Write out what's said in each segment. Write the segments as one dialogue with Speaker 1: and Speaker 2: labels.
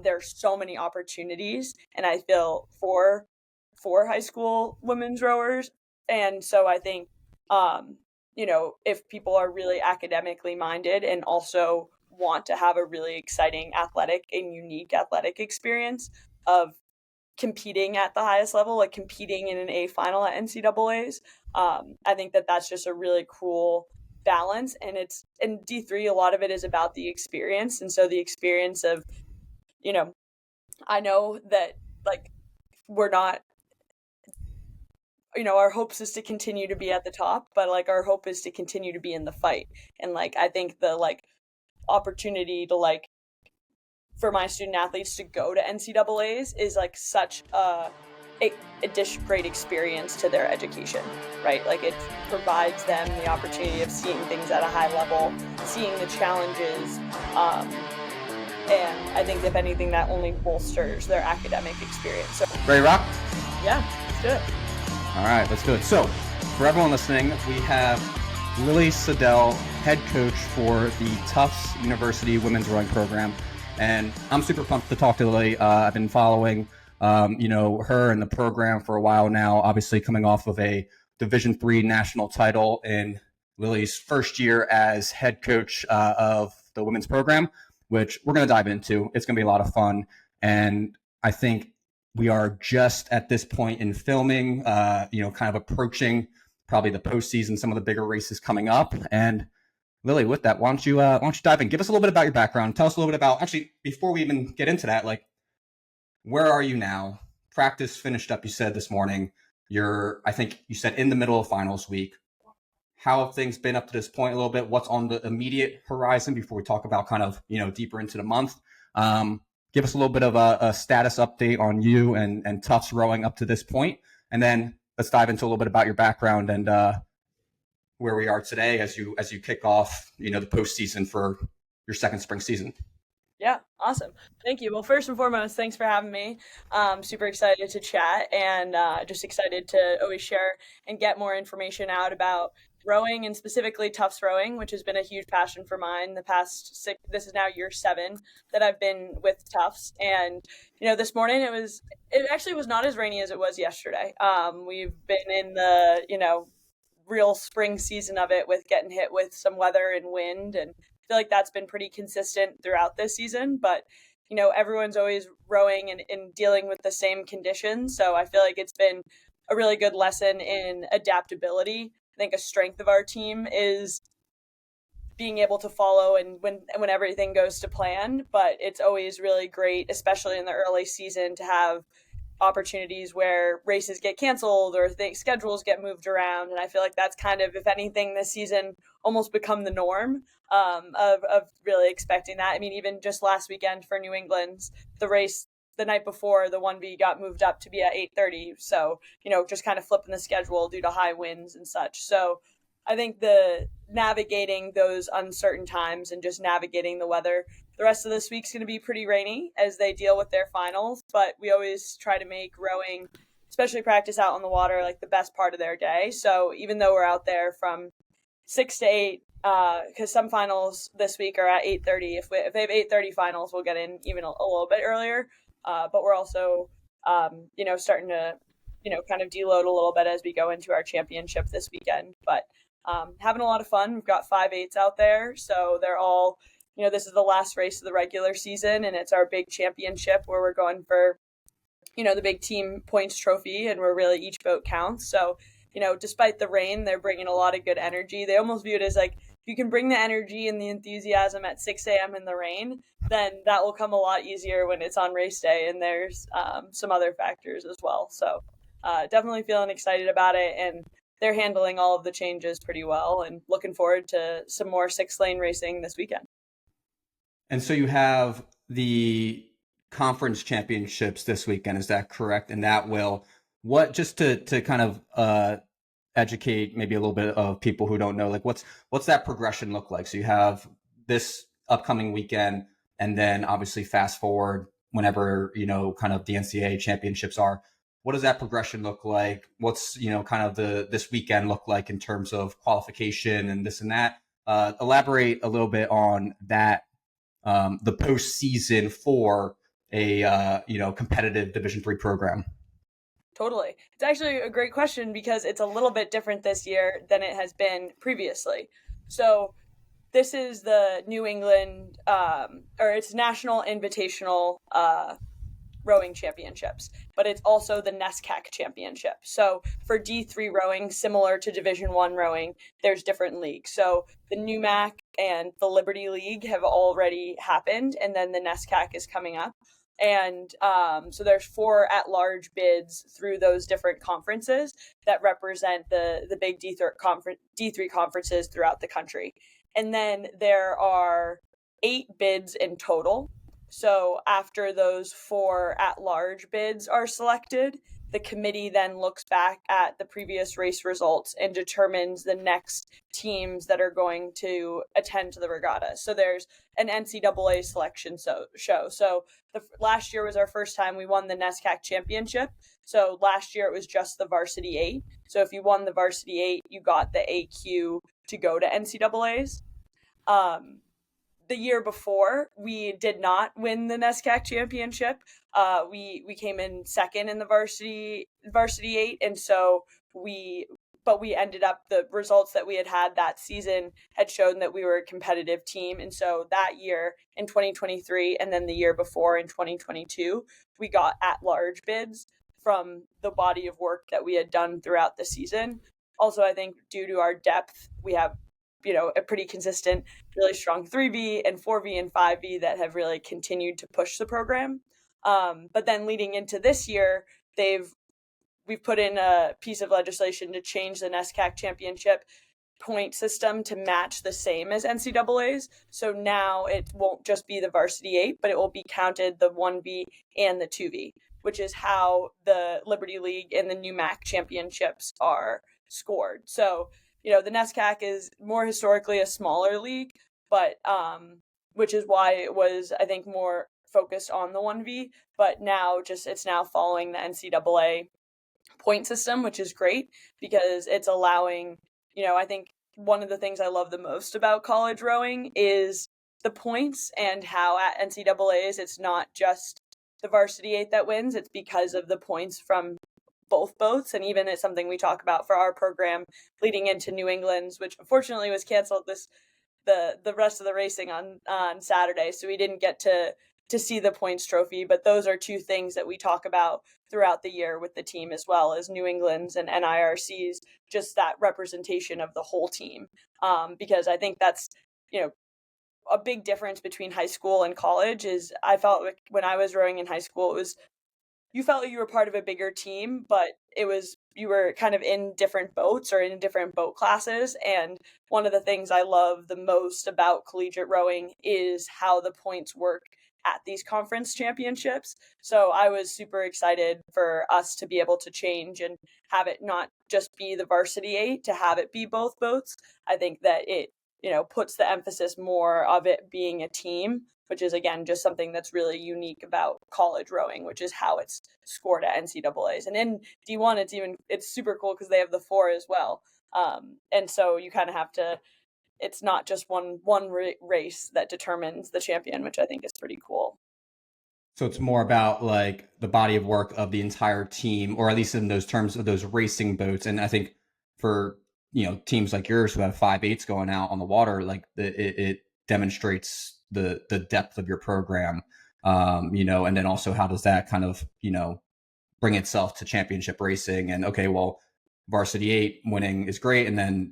Speaker 1: There's so many opportunities, and I feel for high school women's rowers. And so I think, if people are really academically minded and also want to have a really exciting athletic and unique athletic experience of competing at the highest level, like competing in an A final at NCAA's, I think that that's just a really cool balance. And it's in D3, a lot of it is about the experience. And so the experience of, you know, I know that like we're not, our hopes is to continue to be at the top, but like our hope is to continue to be in the fight. And like I think the like opportunity to like for my student athletes to go to NCAA's is like such a great experience to their education, right? Like it provides them the opportunity of seeing things at a high level, seeing the challenges, and I think if anything, that only bolsters their academic experience. So,
Speaker 2: ready to rock?
Speaker 1: Yeah, let's do it.
Speaker 2: All right, let's do it. So, for everyone listening, we have Lily Siddall, head coach for the Tufts University Women's Rowing Program. And I'm super pumped to talk to Lily. I've been following, her and the program for a while now, obviously coming off of a Division III national title in Lily's first year as head coach of the women's program, which we're going to dive into. It's going to be a lot of fun. And I think we are just at this point in filming, kind of approaching probably the postseason, some of the bigger races coming up. And Lily, with that, why don't you dive in? Give us a little bit about your background. Tell us a little bit about, actually, before we even get into that, like, where are you now? Practice finished up, you said this morning. I think you said in the middle of finals week. How have things been up to this point a little bit? What's on the immediate horizon before we talk about kind of, deeper into the month? Give us a little bit of a status update on you and Tufts rowing up to this point. And then let's dive into a little bit about your background and where we are today as you kick off, the postseason for your second spring season.
Speaker 1: Yeah, awesome. Thank you. Well, first and foremost, thanks for having me. Super excited to chat and just excited to always share and get more information out about rowing and specifically Tufts rowing, which has been a huge passion for mine the past this is now year 7 that I've been with Tufts. And, this morning it actually was not as rainy as it was yesterday. We've been in the, real spring season of it with getting hit with some weather and wind, and I feel like that's been pretty consistent throughout this season. But everyone's always rowing and dealing with the same conditions, so I feel like it's been a really good lesson in adaptability. I think a strength of our team is being able to follow and when everything goes to plan, but it's always really great, especially in the early season, to have opportunities where races get canceled or schedules get moved around. And I feel like that's kind of, if anything, this season almost become the norm of really expecting that. I mean, even just last weekend for New England's, the race the night before, the 1B got moved up to be at 8:30. So, just kind of flipping the schedule due to high winds and such. So I think the navigating those uncertain times and just navigating the weather. The rest of this week's going to be pretty rainy as they deal with their finals, but we always try to make rowing, especially practice out on the water, like the best part of their day. So even though we're out there from 6 to 8, because some finals this week are at 8:30. If they have 8:30 finals, we'll get in even a little bit earlier. But we're also, starting to, kind of deload a little bit as we go into our championship this weekend. But having a lot of fun. We've got 5/8s out there, so they're all, this is the last race of the regular season, and it's our big championship where we're going for, the big team points trophy, and we're really, each boat counts. So, despite the rain, they're bringing a lot of good energy. They almost view it as like, if you can bring the energy and the enthusiasm at 6 a.m. in the rain, then that will come a lot easier when it's on race day, and there's some other factors as well. So definitely feeling excited about it, and they're handling all of the changes pretty well, and looking forward to some more 6-lane racing this weekend.
Speaker 2: And so you have the conference championships this weekend, is that correct? And that will, just to kind of educate maybe a little bit of people who don't know, like what's that progression look like? So you have this upcoming weekend, and then obviously fast forward whenever, kind of the NCAA championships are. What does that progression look like? What's, kind of this weekend look like in terms of qualification and this and that? Elaborate a little bit on that, the postseason for a competitive Division III program?
Speaker 1: Totally. It's actually a great question because it's a little bit different this year than it has been previously. So this is the New England, or it's National Invitational Rowing Championships, but it's also the NESCAC Championship. So for D3 rowing, similar to Division 1 rowing, there's different leagues. So the NUMAC and the Liberty League have already happened, and then the NESCAC is coming up. And so there's 4 at-large bids through those different conferences that represent the big D3 conferences throughout the country. And then there are 8 bids in total. So after those 4 at-large bids are selected, the committee then looks back at the previous race results and determines the next teams that are going to attend to the regatta. So there's an NCAA selection show. So last year was our first time we won the NESCAC championship. So last year it was just the varsity 8. So if you won the varsity 8, you got the AQ to go to NCAAs. The year before, we did not win the NESCAC championship. We came in second in the varsity 8, and so we ended up, the results that we had that season had shown that we were a competitive team, and so that year in 2023, and then the year before in 2022, we got at-large bids from the body of work that we had done throughout the season. Also, I think due to our depth, we have a pretty consistent, really strong 3V and 4V and 5V that have really continued to push the program. But then leading into this year, we've put in a piece of legislation to change the NESCAC championship point system to match the same as NCAA's. So now it won't just be the varsity 8, but it will be counted the 1V and the 2V, which is how the Liberty League and the NUMAC championships are scored. So the NESCAC is more historically a smaller league, but which is why it was, I think, more focused on the 1V. But now it's now following the NCAA point system, which is great because it's allowing, I think one of the things I love the most about college rowing is the points, and how at NCAAs it's not just the varsity 8 that wins, it's because of the points from both boats. And even it's something we talk about for our program leading into New England's, which unfortunately was canceled the rest of the racing on Saturday, so we didn't get to see the points trophy. But those are 2 things that we talk about throughout the year with the team, as well as New England's and NIRC's, just that representation of the whole team, because I think that's a big difference between high school and college. Is I felt like when I was rowing in high school, it was, you felt like you were part of a bigger team, but it was, you were kind of in different boats or in different boat classes. And one of the things I love the most about collegiate rowing is how the points work at these conference championships. So I was super excited for us to be able to change and have it not just be the varsity 8, to have it be both boats. I think that it, puts the emphasis more of it being a team, which is, again, just something that's really unique about college rowing, which is how it's scored at NCAAs. And in D1, it's super cool because they have the 4 as well. And so you kind of have to, it's not just one race that determines the champion, which I think is pretty cool.
Speaker 2: So it's more about like the body of work of the entire team, or at least in those terms of those racing boats. And I think for teams like yours who have 5/8s going out on the water, like it demonstrates the depth of your program, and then also how does that kind of bring itself to championship racing. And okay, well, varsity 8 winning is great, and then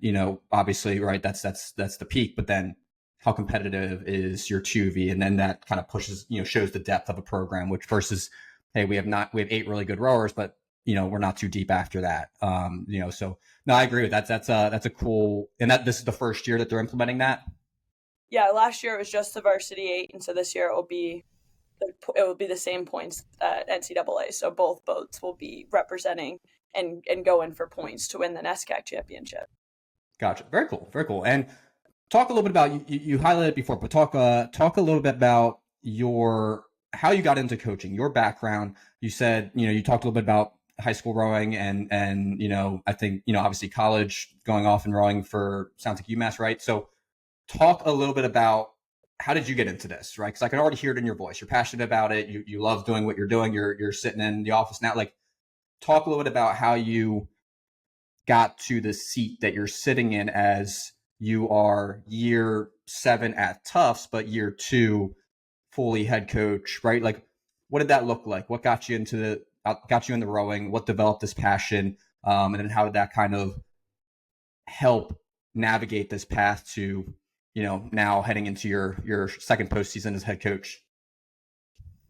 Speaker 2: obviously, right, that's the peak, but then how competitive is your 2V, and then that kind of pushes, shows the depth of a program, which versus, hey, we have 8 really good rowers, but we're not too deep after that. So no, I agree with that. That's a cool, and that this is the first year that they're implementing that.
Speaker 1: Yeah, last year it was just the varsity 8, and so this year it will be the same points at NCAA. So both boats will be representing and go in for points to win the NESCAC championship.
Speaker 2: Gotcha. Very cool. Very cool. And talk a little bit about, you highlighted it before, but talk a little bit about how you got into coaching, your background. You said, you talked a little bit about high school rowing and I think, obviously college, going off and rowing for, sounds like UMass, right? So talk a little bit about how did you get into this, right? Because I can already hear it in your voice. You're passionate about it. You love doing what you're doing. You're sitting in the office now. Like, talk a little bit about how you got to the seat that you're sitting in as you are year 7 at Tufts, but year 2 fully head coach, right? Like, what did that look like? What got you into the got you into rowing? What developed this passion? And then how did that kind of help navigate this path to, now heading into your second postseason as head coach?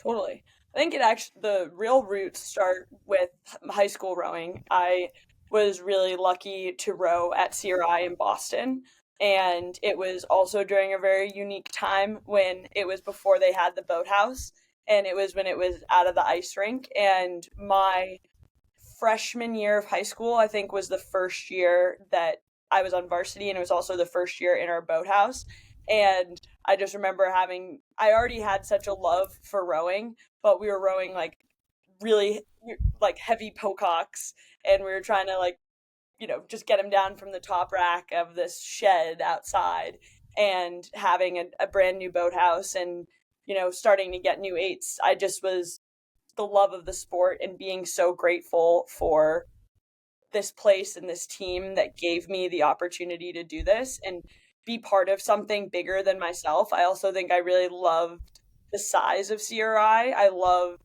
Speaker 1: Totally. I think it actually, the real roots start with high school rowing. I was really lucky to row at CRI in Boston. And it was also during a very unique time when it was before they had the boathouse. And it was when it was out of the ice rink. And my freshman year of high school, I think, was the first year that I was on varsity, and it was also the first year in our boathouse. And I just remember I already had such a love for rowing, but we were rowing like really like heavy pococks, and we were trying to like, just get him down from the top rack of this shed outside, and having a brand new boathouse, and, starting to get new eights. I just was the love of the sport and being so grateful for this place and this team that gave me the opportunity to do this and be part of something bigger than myself. I also think I really loved the size of CRI. I love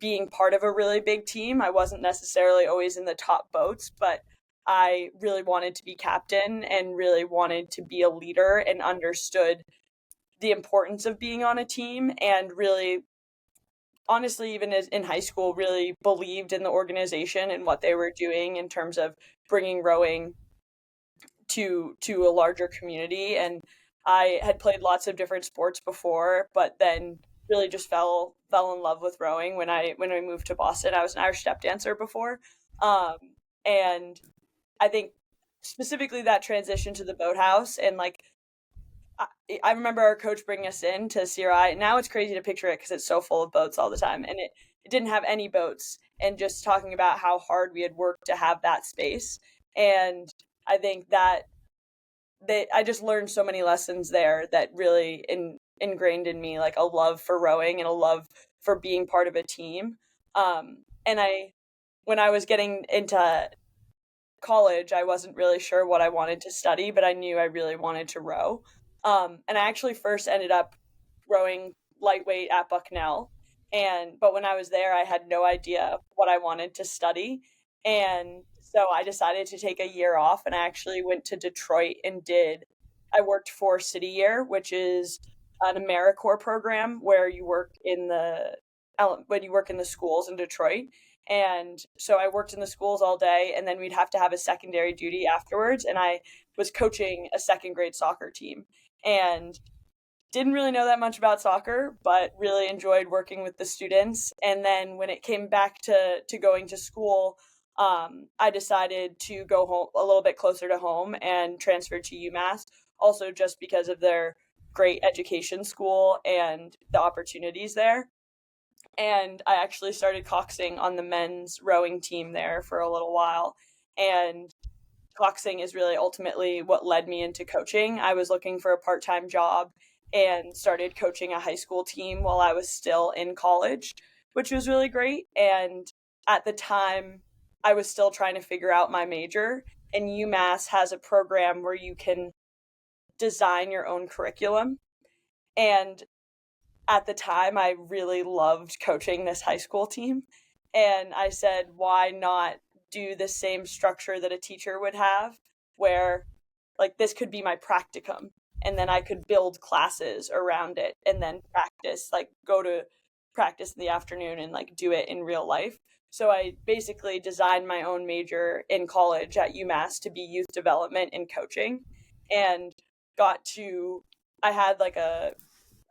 Speaker 1: being part of a really big team. I wasn't necessarily always in the top boats, but I really wanted to be captain and really wanted to be a leader and understood the importance of being on a team, and really, honestly, even as in high school, really believed in the organization and what they were doing in terms of bringing rowing to a larger community. And I had played lots of different sports before, but then really just fell in love with rowing when I moved to Boston. I was an Irish step dancer before, um, and I think specifically that transition to the boathouse, and like I remember our coach bringing us in to CRI. Now it's crazy to picture it because it's so full of boats all the time, and it didn't have any boats. And just talking about how hard we had worked to have that space, and I think that I just learned so many lessons there that really ingrained in me like a love for rowing and a love for being part of a team. And when I was getting into college, I wasn't really sure what I wanted to study, but I knew I really wanted to row. And I actually first ended up rowing lightweight at Bucknell. But when I was there, I had no idea what I wanted to study. And so I decided to take a year off, and I actually went to Detroit and I worked for City Year, which is an AmeriCorps program where you work in when you work in the schools in Detroit. And so I worked in the schools all day, and then we'd have to have a secondary duty afterwards. And I was coaching a second grade soccer team, and didn't really know that much about soccer, but really enjoyed working with the students. And then when it came back to going to school, I decided to go home a little bit closer to home and transferred to UMass, also just because of their great education school and the opportunities there. And I actually started coxing on the men's rowing team there for a little while. And coxing is really ultimately what led me into coaching. I was looking for a part-time job and started coaching a high school team while I was still in college, which was really great. And at the time, I was still trying to figure out my major. And UMass has a program where you can design your own curriculum. And at the time, I really loved coaching this high school team. And I said, why not do the same structure that a teacher would have, where like this could be my practicum, and then I could build classes around it and then practice, like go to practice in the afternoon and like do it in real life. So I basically designed my own major in college at UMass to be youth development and coaching, and got to I had like a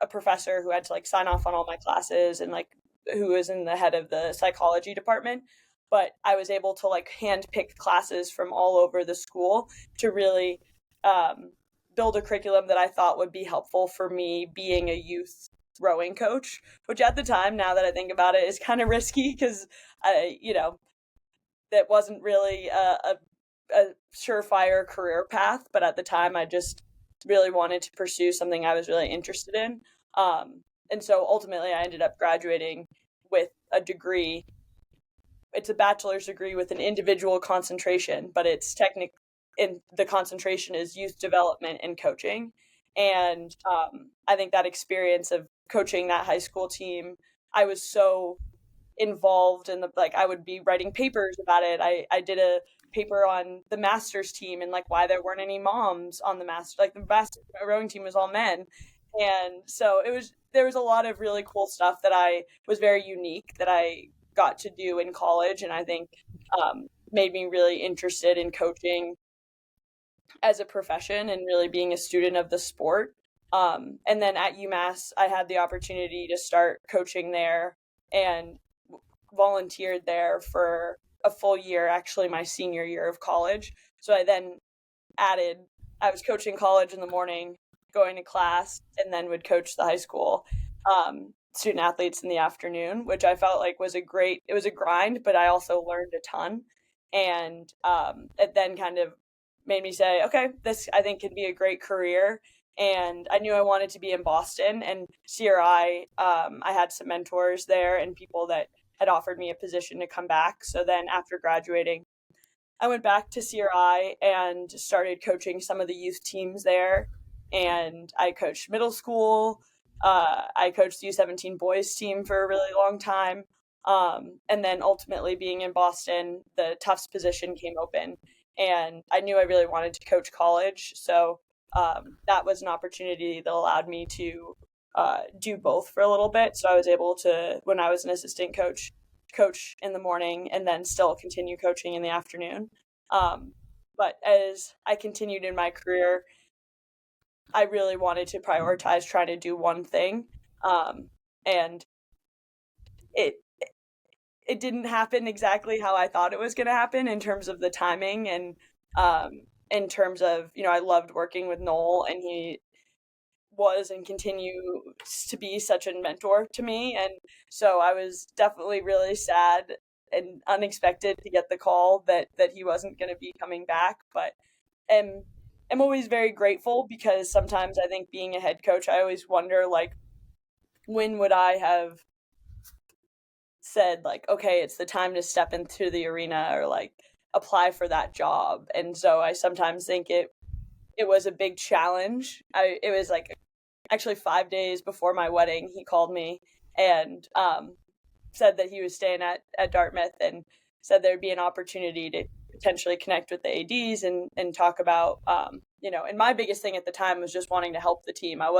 Speaker 1: professor who had to like sign off on all my classes, and like who was in the head of the psychology department. But I was able to like hand pick classes from all over the school to really um, build a curriculum that I thought would be helpful for me being a youth rowing coach, which at the time, now that I think about it, is kind of risky because that wasn't really a surefire career path. But at the time, I just really wanted to pursue something I was really interested in. And so ultimately, I ended up graduating with a degree. It's a bachelor's degree with an individual concentration, but it's technically in the concentration is youth development and coaching. And I think that experience of coaching that high school team, I was so involved in the like I would be writing papers about it. I did a paper on the masters team and like why there weren't any moms on the master like the master rowing team was all men. And so there was a lot of really cool stuff that I was very unique that I got to do in college, and I think made me really interested in coaching as a profession and really being a student of the sport. And then at UMass, I had the opportunity to start coaching there and volunteered there for a full year, actually my senior year of college. So I then added, I was coaching college in the morning, going to class, and then would coach the high school student athletes in the afternoon, which I felt like was it was a grind, but I also learned a ton. And it then kind of made me say, okay, this I think could be a great career. And I knew I wanted to be in Boston and CRI. I had some mentors there and people that had offered me a position to come back. So then after graduating, I went back to CRI and started coaching some of the youth teams there. And I coached middle school. I coached the U17 boys team for a really long time. And then ultimately being in Boston, the Tufts position came open. And I knew I really wanted to coach college. So that was an opportunity that allowed me to do both for a little bit. So I was able to, when I was an assistant coach, coach in the morning and then still continue coaching in the afternoon. But as I continued in my career, I really wanted to prioritize trying to do one thing. And it it didn't happen exactly how I thought it was going to happen in terms of the timing and in terms of, I loved working with Noel, and he was and continues to be such a mentor to me. And so I was definitely really sad and unexpected to get the call that he wasn't going to be coming back, but am am always very grateful because sometimes I think being a head coach, I always wonder like when would I have said like, okay, it's the time to step into the arena or like apply for that job. And so I sometimes think it was a big challenge. It was like actually 5 days before my wedding, he called me and said that he was staying at Dartmouth and said there'd be an opportunity to potentially connect with the ADs and talk about, and my biggest thing at the time was just wanting to help the team. I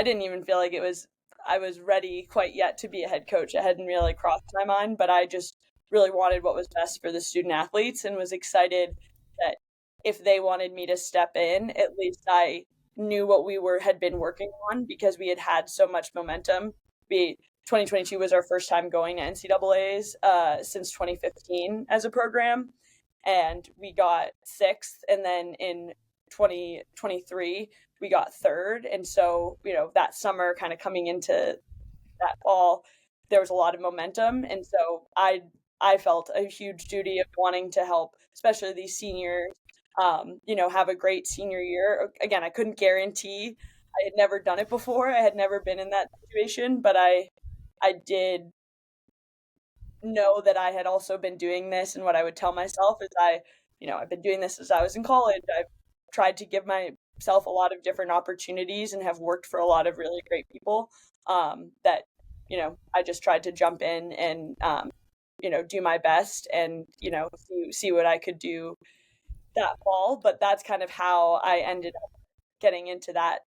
Speaker 1: didn't even feel like I was ready quite yet to be a head coach. It hadn't really crossed my mind, but I just really wanted what was best for the student athletes and was excited that if they wanted me to step in, at least I knew what had been working on because we had so much momentum. 2022 was our first time going to NCAA's since 2015 as a program, and we got sixth, and then in 2023 we got third. And so that summer kind of coming into that fall, there was a lot of momentum, and so I felt a huge duty of wanting to help especially these seniors have a great senior year. Again, I couldn't guarantee. I had never done it before. I had never been in that situation, but I did know that I had also been doing this, and what I would tell myself is I've been doing this since I was in college. I've tried to give myself a lot of different opportunities and have worked for a lot of really great people that I just tried to jump in and do my best and see what I could do that fall. But that's kind of how I ended up getting into that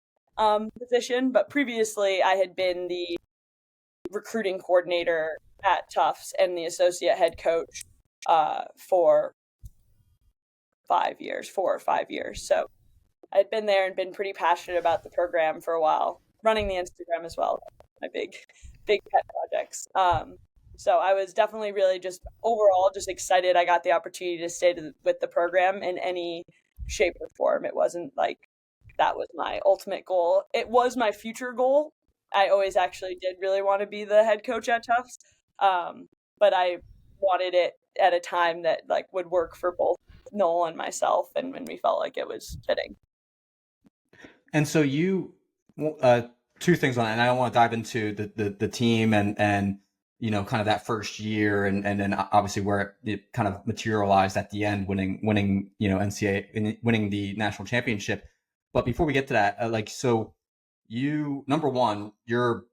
Speaker 1: position. But previously, I had been the recruiting coordinator at Tufts and the associate head coach for 4 or 5 years. So I'd been there and been pretty passionate about the program for a while, running the Instagram as well. My big pet projects. So I was definitely really just overall just excited I got the opportunity to stay with the program in any shape or form. It wasn't like that was my ultimate goal. It was my future goal. I always actually did really want to be the head coach at Tufts, but I wanted it at a time that like would work for both Noel and myself, and when we felt like it was fitting.
Speaker 2: And so uh, two things on that, and I don't want to dive into the team and kind of that first year, and then obviously where it kind of materialized at the end, winning NCAA, winning the national championship. But before we get to that, so you, number one, you're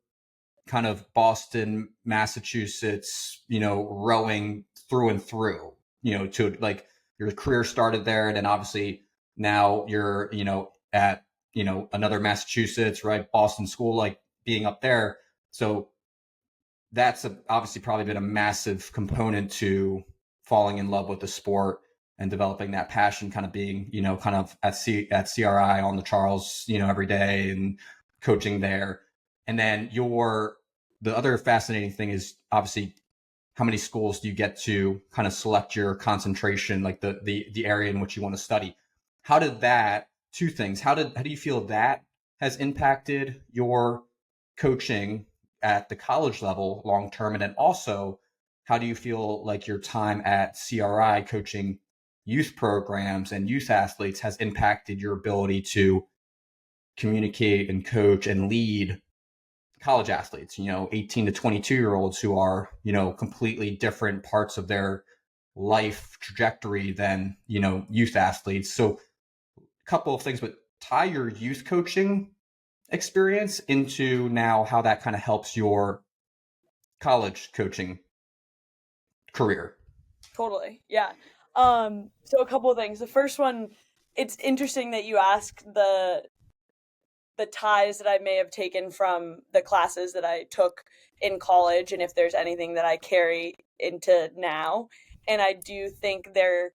Speaker 2: kind of Boston, Massachusetts, rowing through and through, to like your career started there. And then obviously now you're, at, another Massachusetts, right? Boston school, like being up there. So that's obviously probably been a massive component to falling in love with the sport and developing that passion, kind of being, kind of at CRI on the Charles, every day and coaching there. And then the other fascinating thing is obviously how many schools do you get to kind of select your concentration, like the area in which you want to study. How did that, two things, how do you feel that has impacted your coaching at the college level long term? And then also, how do you feel like your time at CRI coaching youth programs and youth athletes has impacted your ability to communicate and coach and lead college athletes, 18 to 22-year-olds who are, completely different parts of their life trajectory than, youth athletes. So a couple of things, but tie your youth coaching experience into now how that kind of helps your college coaching career.
Speaker 1: Totally. Yeah. So a couple of things. The first one, it's interesting that you ask the ties that I may have taken from the classes that I took in college and if there's anything that I carry into now. And I do think there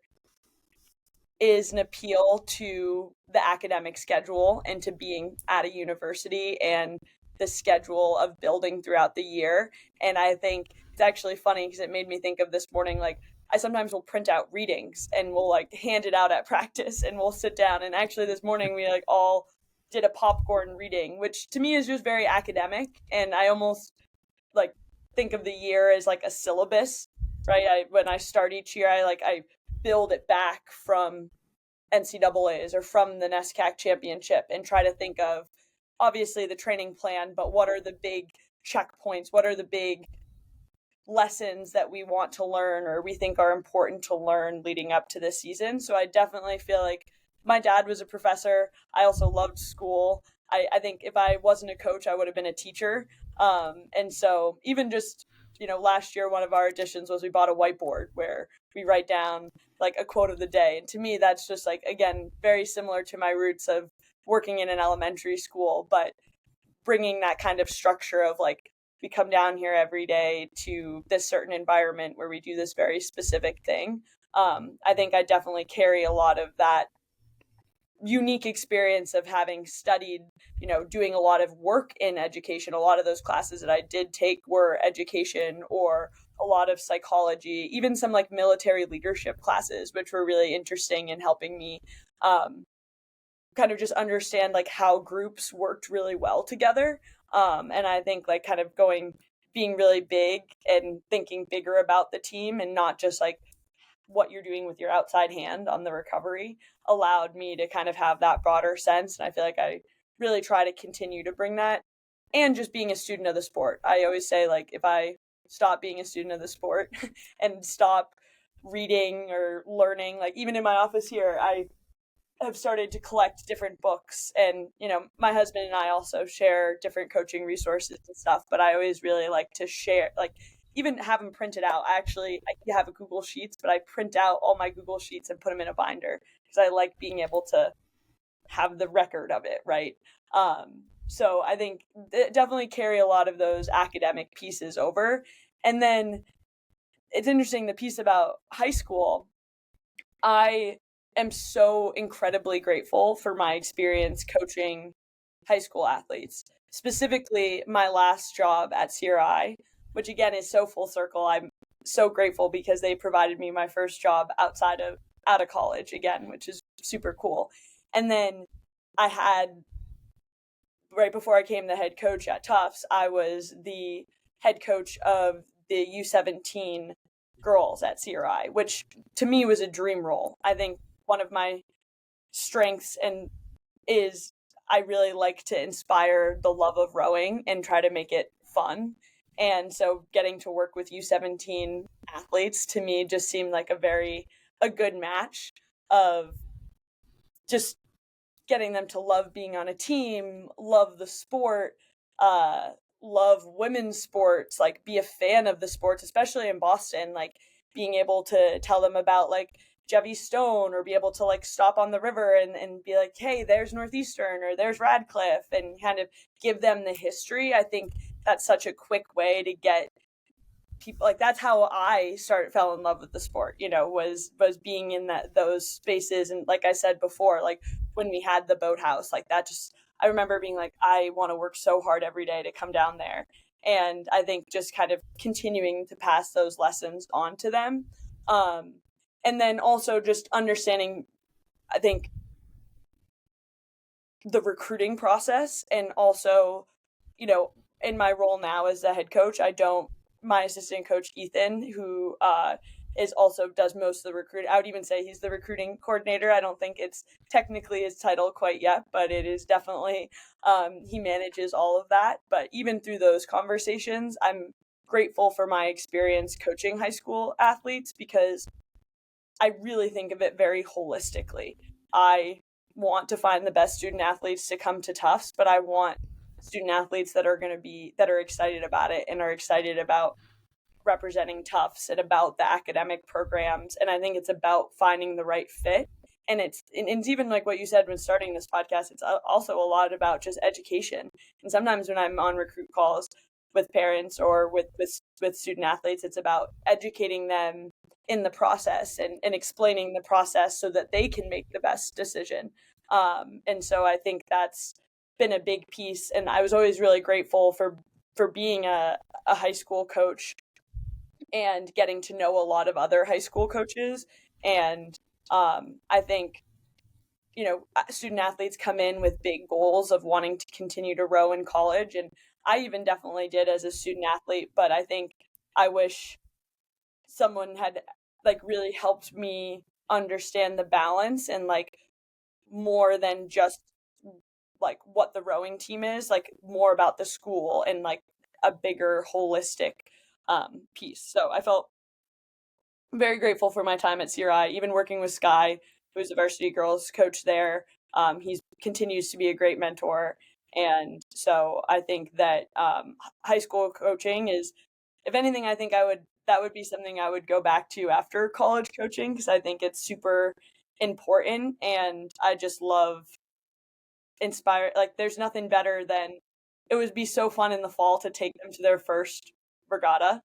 Speaker 1: is an appeal to the academic schedule and to being at a university and the schedule of building throughout the year. And I think it's actually funny because it made me think of this morning, like I sometimes will print out readings and we'll like hand it out at practice and we'll sit down. And actually this morning we like all did a popcorn reading, which to me is just very academic. And I almost like think of the year as like a syllabus, right? When I start each year, I build it back from NCAA's or from the NESCAC championship and try to think of obviously the training plan, but what are the big checkpoints? What are the big lessons that we want to learn or we think are important to learn leading up to this season? So I definitely feel like my dad was a professor. I also loved school. I think if I wasn't a coach, I would have been a teacher. And so even just, last year, one of our additions was we bought a whiteboard where we write down like a quote of the day. And to me, that's just like, again, very similar to my roots of working in an elementary school, but bringing that kind of structure of like, we come down here every day to this certain environment where we do this very specific thing. I think I definitely carry a lot of that unique experience of having studied, doing a lot of work in education. A lot of those classes that I did take were education or a lot of psychology, even some like military leadership classes, which were really interesting in helping me kind of just understand like how groups worked really well together. And I think like kind of being really big and thinking bigger about the team and not just like what you're doing with your outside hand on the recovery allowed me to kind of have that broader sense. And I feel like I really try to continue to bring that. And just being a student of the sport. I always say, like, if I stop being a student of the sport and stop reading or learning, like, even in my office here, I have started to collect different books. And, my husband and I also share different coaching resources and stuff. But I always really like to share, like, even have them printed out. I have a Google Sheets, but I print out all my Google Sheets and put them in a binder because I like being able to have the record of it, right? So I think definitely carry a lot of those academic pieces over. And then it's interesting, the piece about high school, I am so incredibly grateful for my experience coaching high school athletes, specifically my last job at CRI, which again is so full circle. I'm so grateful because they provided me my first job out of college again, which is super cool. And then I had right before I came the head coach at Tufts, I was the head coach of the U17 girls at CRI, which to me was a dream role. I think one of my strengths and is I really like to inspire the love of rowing and try to make it fun. And so getting to work with U17 athletes to me just seemed like a good match of just getting them to love being on a team, love the sport, uh, love women's sports, like be a fan of the sports, especially in Boston, like being able to tell them about like Jevy Stone or be able to like stop on the river and be like, hey, there's Northeastern or there's Radcliffe and kind of give them the history. I think that's such a quick way to get people like that's how I fell in love with the sport, was being in those spaces. And like I said before, like when we had the boathouse, like that just I remember being like, I want to work so hard every day to come down there. And I think just kind of continuing to pass those lessons on to them. And then also just understanding, I think, the recruiting process and also, in my role now as the head coach, my assistant coach, Ethan, who is also does most of the recruiting. I would even say he's the recruiting coordinator. I don't think it's technically his title quite yet, but it is definitely, he manages all of that. But even through those conversations, I'm grateful for my experience coaching high school athletes because I really think of it very holistically. I want to find the best student athletes to come to Tufts, but I want student athletes that are excited about it and are excited about representing Tufts and about the academic programs. And I think it's about finding the right fit. And it's even like what you said when starting this podcast, it's also a lot about just education. And sometimes when I'm on recruit calls with parents or with student athletes, it's about educating them in the process and explaining the process so that they can make the best decision. And so I think that's been a big piece. And I was always really grateful for being a high school coach and getting to know a lot of other high school coaches. And I think, student athletes come in with big goals of wanting to continue to row in college. And I even definitely did as a student athlete, but I think I wish someone had like really helped me understand the balance and like more than just like what the rowing team is, like more about the school and like a bigger holistic piece. So I felt very grateful for my time at CRI, even working with Sky, who's a varsity girls coach there. He continues to be a great mentor. And so I think that high school coaching is, if anything, I think that would be something I would go back to after college coaching because I think it's super important. And I just love inspire, like there's nothing better than it would be so fun in the fall to take them to their first regatta.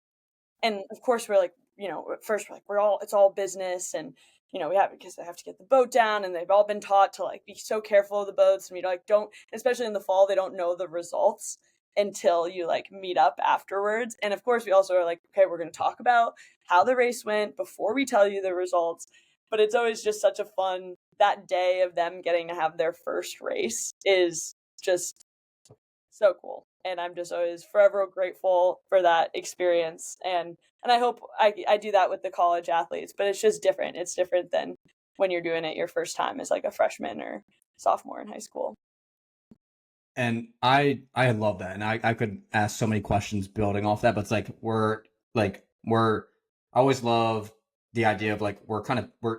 Speaker 1: And of course we're like, at first we're like, it's all business and we have because they have to get the boat down and they've all been taught to like be so careful of the boats and don't, especially in the fall, they don't know the results until you like meet up afterwards. And of course we also are like, okay, we're going to talk about how the race went before we tell you the results. But it's always just such a fun, that day of them getting to have their first race is just so cool. And I'm just always forever grateful for that experience. And I hope I do that with the college athletes, but it's just different. It's different than when you're doing it your first time as like a freshman or sophomore in high school.
Speaker 2: And I love that. And I could ask so many questions building off that, but it's like we're I always love the idea of like we're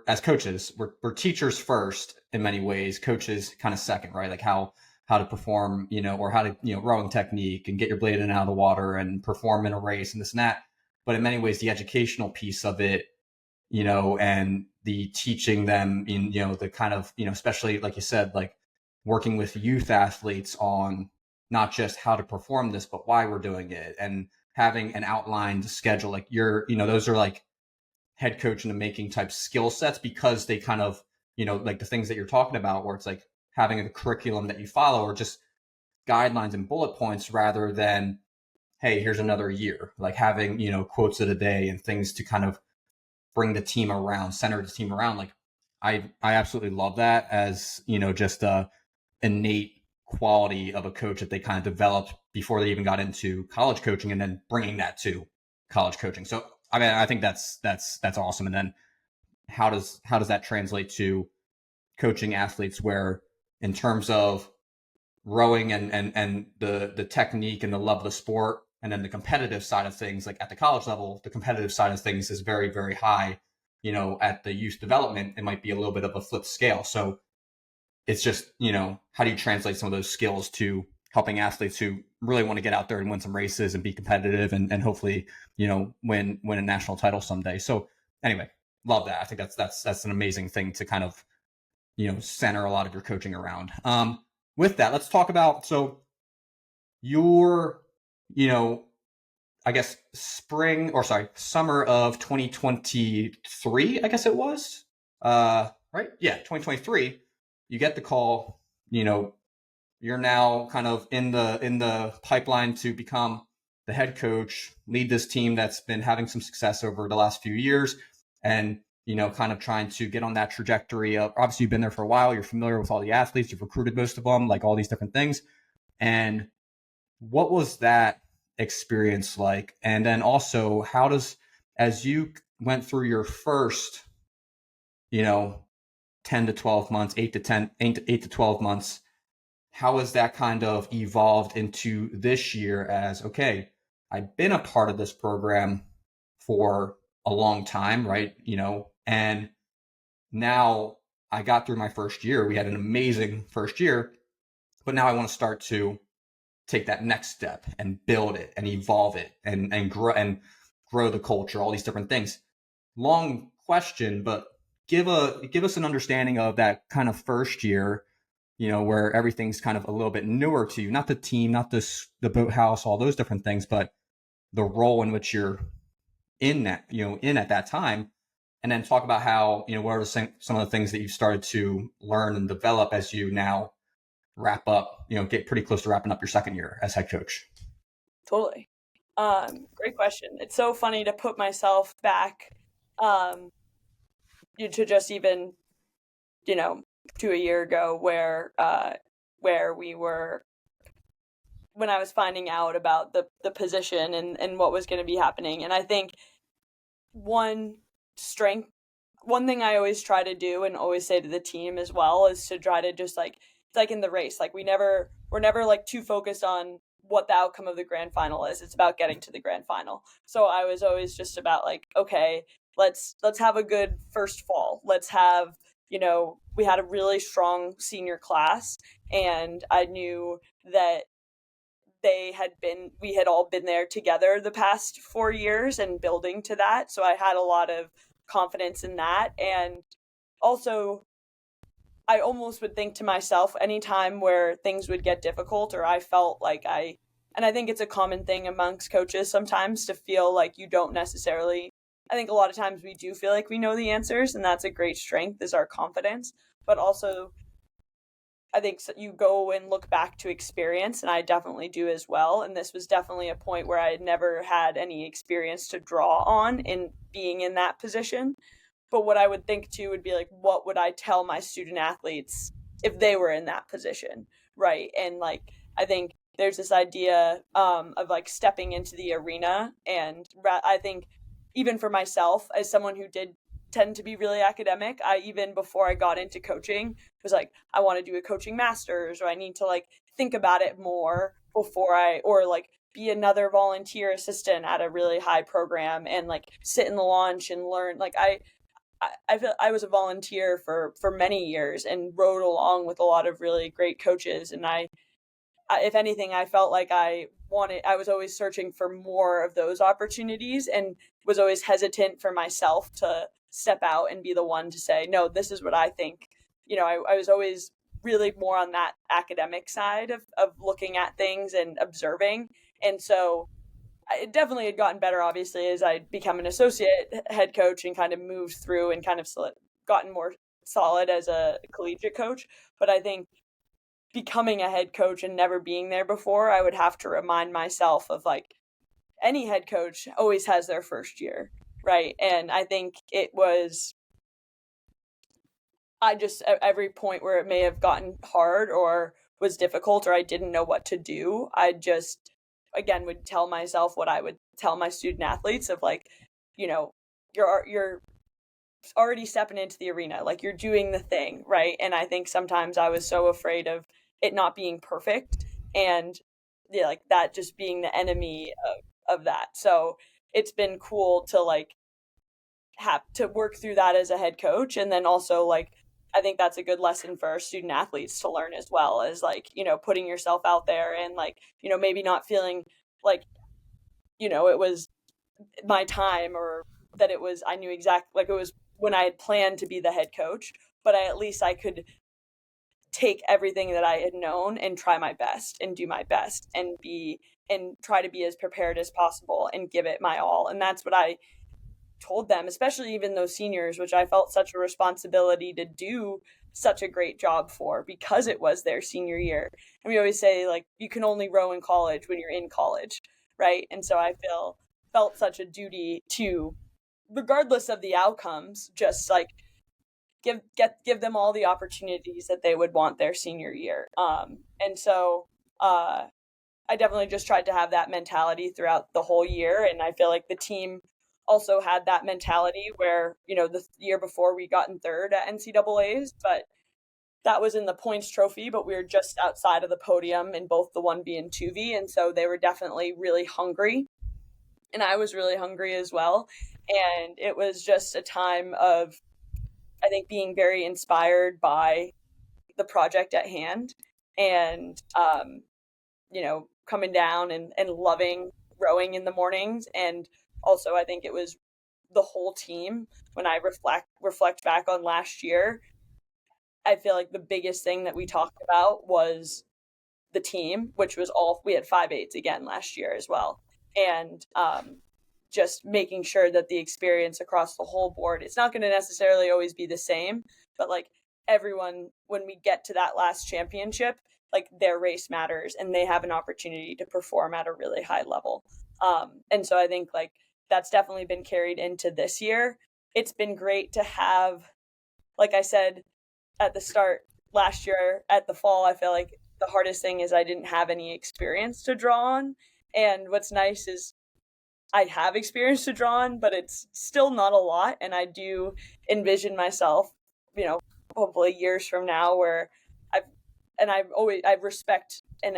Speaker 2: as coaches, we're teachers first in many ways, coaches kind of second, right? Like how to perform, or how to, rowing technique and get your blade in and out of the water and perform in a race and this and that. But in many ways, the educational piece of it, and the teaching them in, the kind of, especially like you said, like working with youth athletes on not just how to perform this, but why we're doing it and having an outlined schedule. Like those are like head coach in the making type skill sets because they kind of, like the things that you're talking about where it's like having a curriculum that you follow or just guidelines and bullet points rather than, hey, here's another year, like having, quotes of the day and things to kind of bring the team around, center the team around. Like I absolutely love that as, just a innate quality of a coach that they kind of developed before they even got into college coaching and then bringing that to college coaching. So I mean, I think that's awesome. And then how does that translate to coaching athletes where in terms of rowing and the technique and the love of the sport, and then the competitive side of things, like at the college level, the competitive side of things is very, very high. At the youth development, it might be a little bit of a flip scale. So it's just, how do you translate some of those skills to helping athletes who really want to get out there and win some races and be competitive and hopefully, win a national title someday. So anyway, love that. I think that's an amazing thing to kind of, center a lot of your coaching around. With that, let's talk about, so your, I guess summer of 2023, I guess it was, right? Yeah. 2023, you get the call, you're now kind of in the pipeline to become the head coach, lead this team that's been having some success over the last few years, and kind of trying to get on that trajectory of, obviously you've been there for a while, you're familiar with all the athletes, you've recruited most of them, like all these different things. And what was that experience like? And then also, as you went through your first, you know, 10 to 12 months, 8 to 12 months, how has that kind of evolved into this year as, okay, I've been a part of this program for a long time, right? And now I got through my first year. We had an amazing first year, but now I want to start to take that next step and build it and evolve it and grow the culture, all these different things. Long question, but give us an understanding of that kind of first year, where everything's kind of a little bit newer to you, not the team, not the boathouse, all those different things, but the role in which you're in at that time. And then talk about how, what are some of the things that you've started to learn and develop as you now wrap up, get pretty close to wrapping up your second year as head coach.
Speaker 1: Totally. Great question. It's so funny to put myself back, um, to just even, you know, to a year ago where we were, when I was finding out about the position and what was going to be happening. And I think one strength, one thing I always try to do and always say to the team as well is to try to just like, it's like in the race, like we're never like too focused on what the outcome of the grand final is. It's about getting to the grand final. So I was always just about like, okay, let's have a good first fall. Let's have, we had a really strong senior class, and I knew that we had all been there together the past 4 years and building to that. So I had a lot of confidence in that. And also, I almost would think to myself anytime where things would get difficult or I felt like and I think it's a common thing amongst coaches sometimes to feel like you don't necessarily, I think a lot of times we do feel like we know the answers, and that's a great strength, is our confidence. But also, I think you go and look back to experience, and I definitely do as well. And this was definitely a point where I had never had any experience to draw on in being in that position. But what I would think too would be like, what would I tell my student athletes if they were in that position? Right. And like, I think there's this idea of like stepping into the arena. And I think even for myself, as someone who did tend to be really academic, I, even before I got into coaching, was like, I want to do a coaching master's, or I need to like think about it more or like be another volunteer assistant at a really high program and like sit in the launch and learn. Like I feel I was a volunteer for many years and rode along with a lot of really great coaches. And if anything, I felt like I was always searching for more of those opportunities and was always hesitant for myself to step out and be the one to say, no, this is what I think. I was always really more on that academic side of looking at things and observing. And so it definitely had gotten better, obviously, as I become an associate head coach and kind of moved through and kind of gotten more solid as a collegiate coach. But I think becoming a head coach and never being there before, I would have to remind myself of like, any head coach always has their first year, right? And I think every point where it may have gotten hard or was difficult or I didn't know what to do, I just, again, would tell myself what I would tell my student athletes of like, you know, you're already stepping into the arena, like you're doing the thing, right? And I think sometimes I was so afraid of it not being perfect, and yeah, like that just being the enemy of that. So it's been cool to like have to work through that as a head coach, and then also like I think that's a good lesson for our student athletes to learn as well, as like, putting yourself out there and like, maybe not feeling like, it was my time, or that it was, I knew exactly, like it was when I had planned to be the head coach, but at least I could take everything that I had known and try my best and do my best and be and try to be as prepared as possible and give it my all. And that's what I told them, especially even those seniors, which I felt such a responsibility to do such a great job for, because it was their senior year. And we always say like you can only row in college when you're in college, right? And so I felt such a duty to, regardless of the outcomes, just like give them all the opportunities that they would want their senior year. And so I definitely just tried to have that mentality throughout the whole year. And I feel like the team also had that mentality where, the year before we got in third at NCAA's, but that was in the points trophy, but we were just outside of the podium in both the 1B and 2V. And so they were definitely really hungry. And I was really hungry as well. And it was just a time of, I think, being very inspired by the project at hand, and coming down and loving rowing in the mornings. And also I think it was the whole team. When I reflect back on last year, I feel like the biggest thing that we talked about was the team, which was all, we had 5/8 again last year as well. And just making sure that the experience across the whole board, it's not going to necessarily always be the same, but like everyone, when we get to that last championship, like their race matters and they have an opportunity to perform at a really high level. And so I think like that's definitely been carried into this year. It's been great to have, like I said at the start, last year at the fall, I feel like the hardest thing is I didn't have any experience to draw on. And what's nice is I have experience to draw on, but it's still not a lot. And I do envision myself, hopefully years from now, where I've I respect and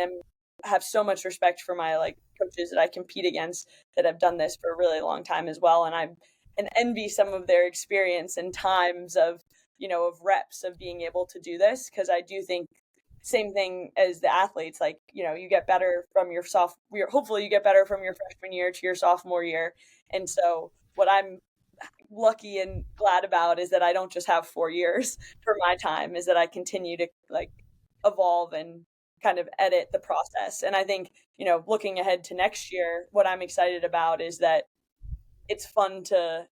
Speaker 1: have so much respect for my like coaches that I compete against that have done this for a really long time as well. And envy some of their experience and times of, of reps of being able to do this, because I do think same thing as the athletes, like, you get better from your hopefully you get better from your freshman year to your sophomore year. And so what I'm lucky and glad about is that I don't just have 4 years for my time, is that I continue to like evolve and kind of edit the process. And I think, looking ahead to next year, what I'm excited about is that it's fun to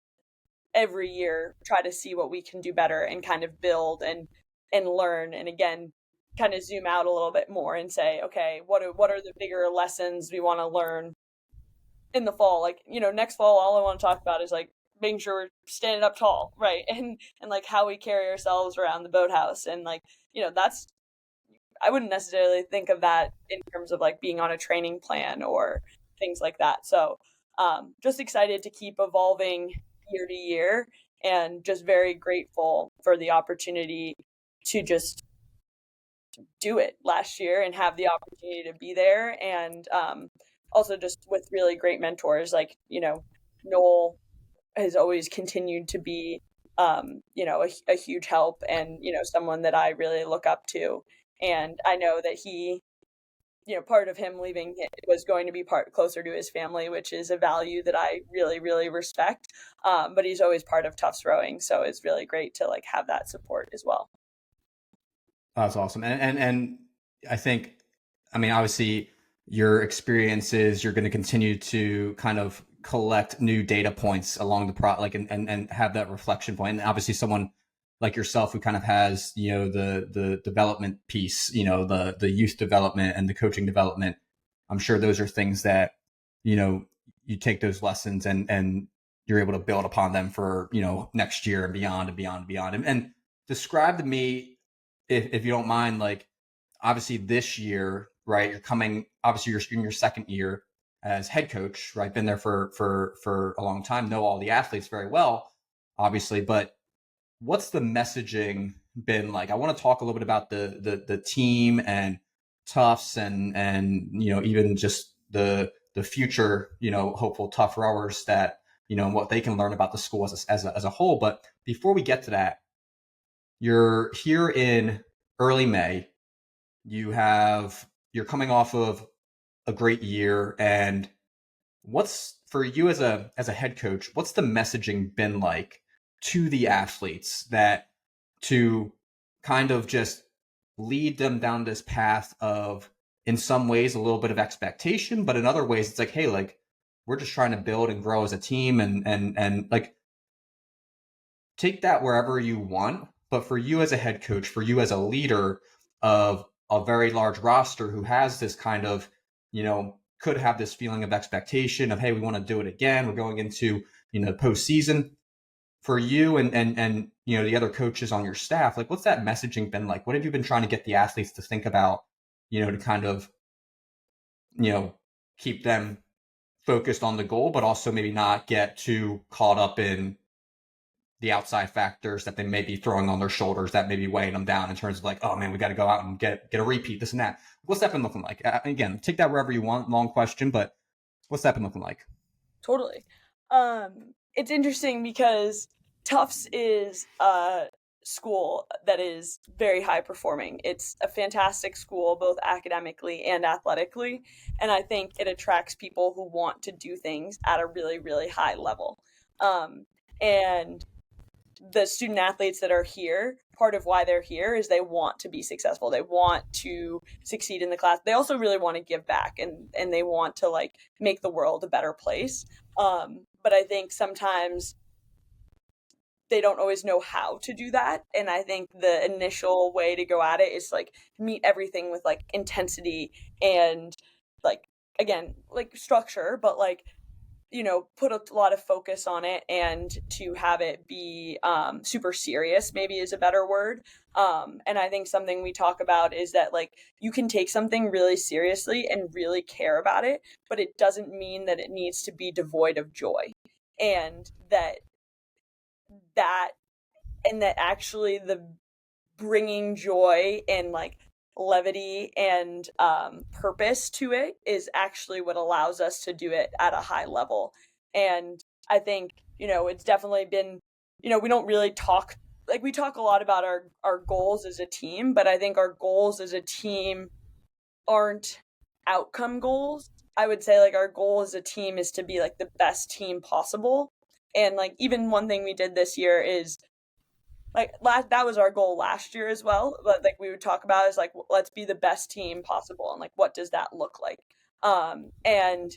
Speaker 1: every year try to see what we can do better and kind of build and learn, and again kind of zoom out a little bit more and say, okay, what are the bigger lessons we want to learn in the fall? Like, next fall, all I want to talk about is like making sure we're standing up tall, right? And like how we carry ourselves around the boathouse. And like, that's, I wouldn't necessarily think of that in terms of like being on a training plan or things like that. So just excited to keep evolving year to year, and just very grateful for the opportunity to just do it last year and have the opportunity to be there. And also just with really great mentors, like, Noel has always continued to be, a huge help, and, someone that I really look up to. And I know that he, part of him leaving was going to be part closer to his family, which is a value that I really, really respect. But he's always part of Tufts rowing. So it's really great to like have that support as well.
Speaker 2: That's awesome. And I think, I mean, obviously your experiences, you're going to continue to kind of collect new data points along the like, and have that reflection point. And obviously someone like yourself who kind of has, the development piece, the youth development and the coaching development. I'm sure those are things that, you take those lessons and you're able to build upon them for, next year and beyond and beyond and beyond. And describe to me, if you don't mind, like obviously this year, right? You're coming, obviously you're in your second year. as head coach, right? Been there for a long time, know all the athletes very well, obviously. But what's the messaging been like? I want to talk a little bit about the team and Tufts and even just the future hopeful tough rowers that what they can learn about the school as a whole. But before we get to that, you're here in early May. You're coming off of a great year, and what's for you as a head coach, what's the messaging been like to the athletes that to kind of just lead them down this path of, in some ways, a little bit of expectation, but in other ways it's like, hey, like, we're just trying to build and grow as a team, and like, take that wherever you want. But for you as a head coach, for you as a leader of a very large roster who has this kind of, could have this feeling of expectation of, hey, we want to do it again. We're going into, postseason. For you and the other coaches on your staff, like, what's that messaging been like? What have you been trying to get the athletes to think about, to kind of, you know, keep them focused on the goal, but also maybe not get too caught up in the outside factors that they may be throwing on their shoulders that may be weighing them down in terms of like, oh man, we got to go out and get a repeat, this and that. What's that been looking like? Again, take that wherever you want. Long question, but what's that been looking like?
Speaker 1: Totally. It's interesting because Tufts is a school that is very high performing. It's a fantastic school, both academically and athletically. And I think it attracts people who want to do things at a really, really high level. And the student athletes that are here, part of why they're here is they want to be successful. They want to succeed in the class. They also really want to give back, and they want to like make the world a better place. But I think sometimes they don't always know how to do that. And I think the initial way to go at it is like meet everything with like intensity and like, again, like structure, but like, put a lot of focus on it, and to have it be super serious maybe is a better word. And I think something we talk about is that like you can take something really seriously and really care about it, but it doesn't mean that it needs to be devoid of joy. And that and that actually the bringing joy and like levity and purpose to it is actually what allows us to do it at a high level. And I think, it's definitely been, we don't really talk, like we talk a lot about our goals as a team, but I think our goals as a team aren't outcome goals. I would say like our goal as a team is to be like the best team possible. And like even one thing we did this year is like that was our goal last year as well, but like we would talk about is like let's be the best team possible, and like what does that look like. And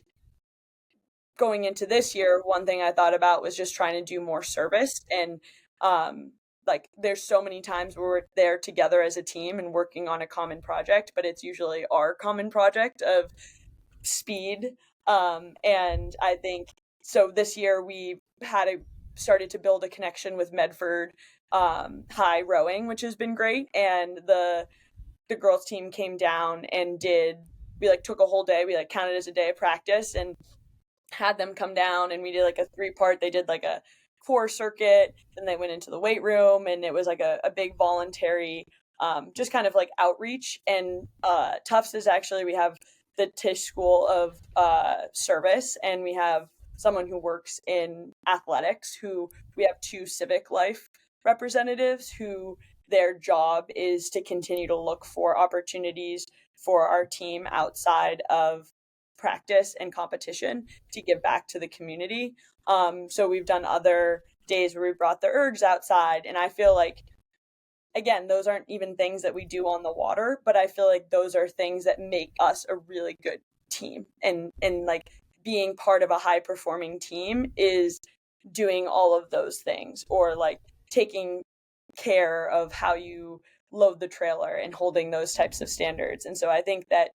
Speaker 1: going into this year, one thing I thought about was just trying to do more service. And like there's so many times where we're there together as a team and working on a common project, but it's usually our common project of speed. And I think so this year we started to build a connection with Medford high rowing, which has been great. And the girls team came down and we like took a whole day. We like counted as a day of practice and had them come down, and we did like a 3-part. They did like a core circuit, then they went into the weight room, and it was like a big voluntary just kind of like outreach. And Tufts is actually, we have the Tisch School of Service, and we have someone who works in athletics, who we have 2 civic life representatives who their job is to continue to look for opportunities for our team outside of practice and competition to give back to the community. So we've done other days where we brought the ergs outside, and I feel like, again, those aren't even things that we do on the water, but I feel like those are things that make us a really good team. And like being part of a high performing team is doing all of those things, or like taking care of how you load the trailer and holding those types of standards. And so I think that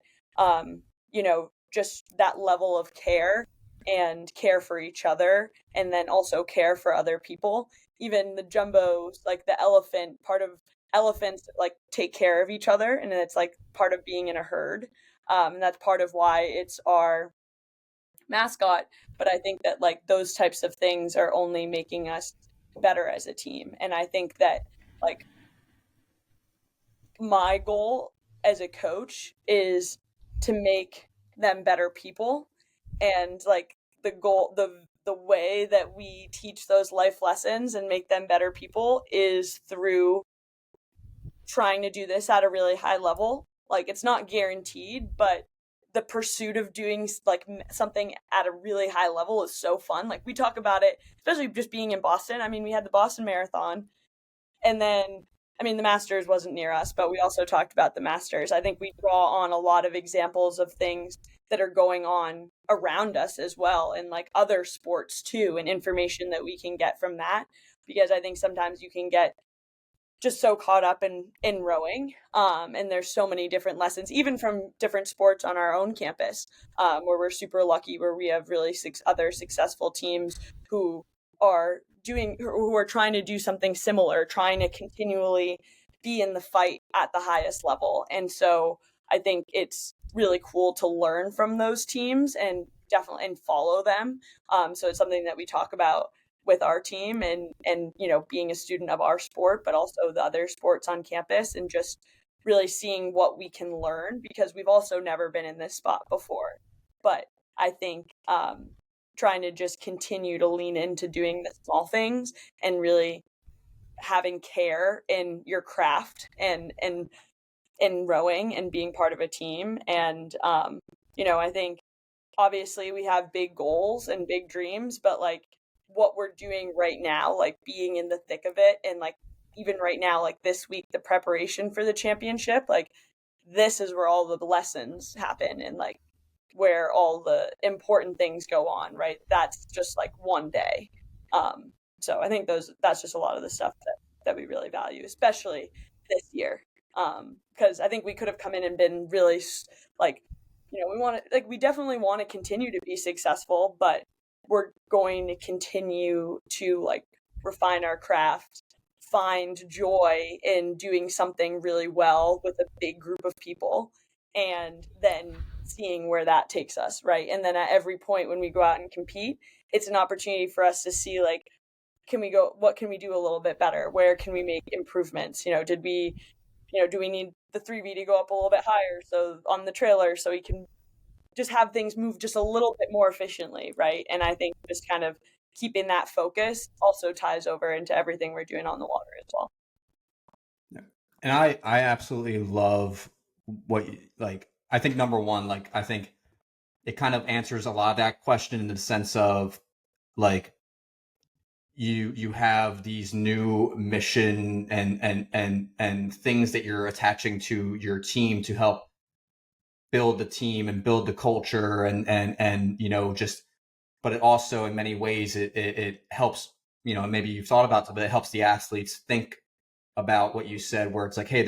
Speaker 1: just that level of care and care for each other, and then also care for other people. Even the jumbos, like the elephant, part of elephants like take care of each other, and it's like part of being in a herd. And that's part of why it's our mascot. But I think that like those types of things are only making us better as a team. And I think that like my goal as a coach is to make them better people, and like the way that we teach those life lessons and make them better people is through trying to do this at a really high level. Like it's not guaranteed, but the pursuit of doing like something at a really high level is so fun. Like we talk about it, especially just being in Boston. I mean, we had the Boston Marathon, and then I mean the Masters wasn't near us, but we also talked about the Masters. I think we draw on a lot of examples of things that are going on around us as well, and like other sports too, and information that we can get from that, because I think sometimes you can get just so caught up in rowing, and there's so many different lessons even from different sports on our own campus, where we're super lucky, where we have really other successful teams who who are trying to do something similar, trying to continually be in the fight at the highest level. And so I think it's really cool to learn from those teams and definitely and follow them. So it's something that we talk about with our team, and being a student of our sport, but also the other sports on campus, and just really seeing what we can learn, because we've also never been in this spot before. But I think trying to just continue to lean into doing the small things, and really having care in your craft, and in rowing, and being part of a team. And I think obviously we have big goals and big dreams, but like what we're doing right now, like being in the thick of it, and like even right now, like this week, the preparation for the championship, like this is where all the lessons happen, and like where all the important things go on, right? That's just like one day. So I think that's just a lot of the stuff that we really value, especially this year. Because I think we could have come in and been really like, we want to, like, we definitely want to continue to be successful, but we're going to continue to like refine our craft, find joy in doing something really well with a big group of people, and then seeing where that takes us, right? And then at every point when we go out and compete, it's an opportunity for us to see like, what can we do a little bit better? Where can we make improvements? Do we need the 3V to go up a little bit higher so on the trailer, so we can just have things move just a little bit more efficiently, right? And I think just kind of keeping that focus also ties over into everything we're doing on the water as well.
Speaker 2: Yeah. And I absolutely love what you like. I think number one, like I think it kind of answers a lot of that question in the sense of like you have these new mission and things that you're attaching to your team to help build the team and build the culture and just, but it also in many ways it helps, maybe you've thought about it, but it helps the athletes think about what you said, where it's like, hey,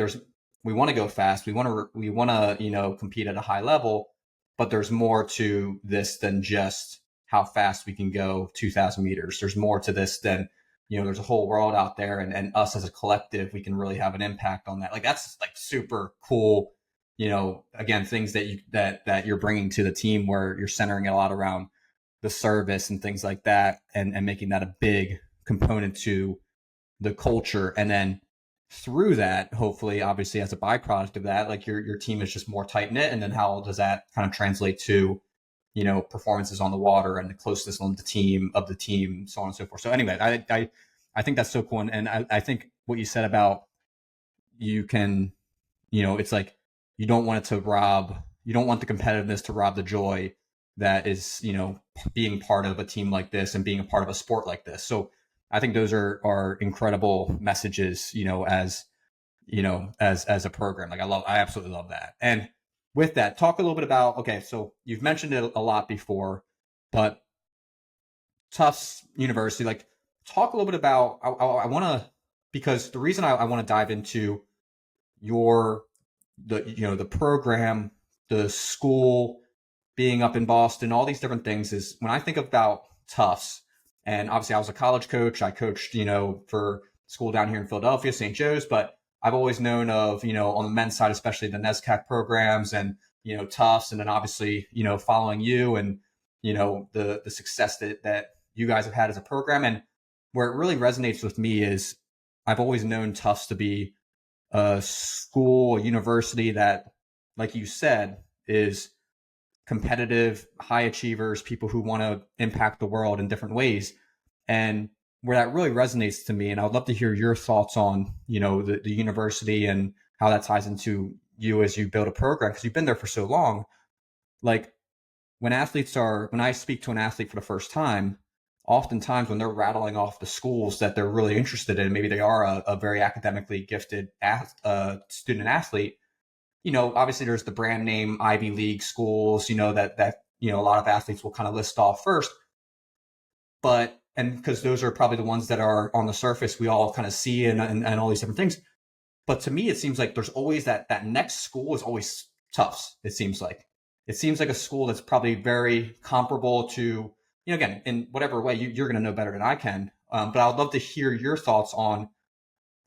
Speaker 2: we want to go fast, we want to compete at a high level, but there's more to this than just how fast we can go 2,000 meters. There's more to this than, there's a whole world out there, and us as a collective, we can really have an impact on that. Like that's like super cool. Again, things that you're bringing to the team, where you're centering it a lot around the service and things like that, and making that a big component to the culture. And then through that, hopefully, obviously, as a byproduct of that, like your team is just more tight knit. And then how does that kind of translate to, performances on the water and the closeness of the team, so on and so forth. So anyway, I think that's so cool. And I think what you said about you can, it's like you don't want you don't want the competitiveness to rob the joy that is, being part of a team like this and being a part of a sport like this. So I think those are incredible messages, as as a program. Like I absolutely love that. And with that, talk a little bit about, okay, so you've mentioned it a lot before, but Tufts University, like talk a little bit about, I want to, because the reason I want to dive into the program, the school, being up in Boston, all these different things, is when I think about Tufts, and obviously I was a college coach. I coached, for school down here in Philadelphia, St. Joe's, but I've always known of, on the men's side, especially the NESCAC programs and, Tufts, and then obviously, following you and the success that you guys have had as a program. And where it really resonates with me is I've always known Tufts to be a school, a university that, like you said, is competitive, high achievers, people who want to impact the world in different ways. And where that really resonates to me, and I would love to hear your thoughts on, the university and how that ties into you as you build a program, because you've been there for so long. Like when I speak to an athlete for the first time, oftentimes when they're rattling off the schools that they're really interested in, maybe they are a very academically gifted student athlete. Obviously there's the brand name Ivy League schools, a lot of athletes will kind of list off first, and because those are probably the ones that are on the surface, we all kind of see and all these different things. But to me, it seems like there's always that next school is always Tufts. It seems like a school that's probably very comparable to, again, in whatever way you're going to know better than I can. But I'd love to hear your thoughts on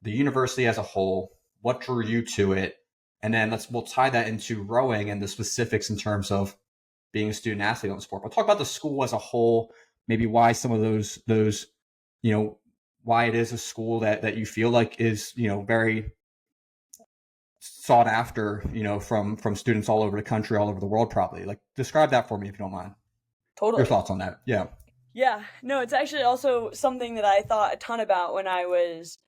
Speaker 2: the university as a whole, what drew you to it, and then we'll tie that into rowing and the specifics in terms of being a student athlete on the sport. But talk about the school as a whole, maybe why some of those, why it is a school that you feel like is, very sought after, from students all over the country, all over the world, probably. Like, describe that for me if you don't mind. Your
Speaker 1: Totally.
Speaker 2: thoughts on that? Yeah.
Speaker 1: Yeah, no, it's actually also something that I thought a ton about when I was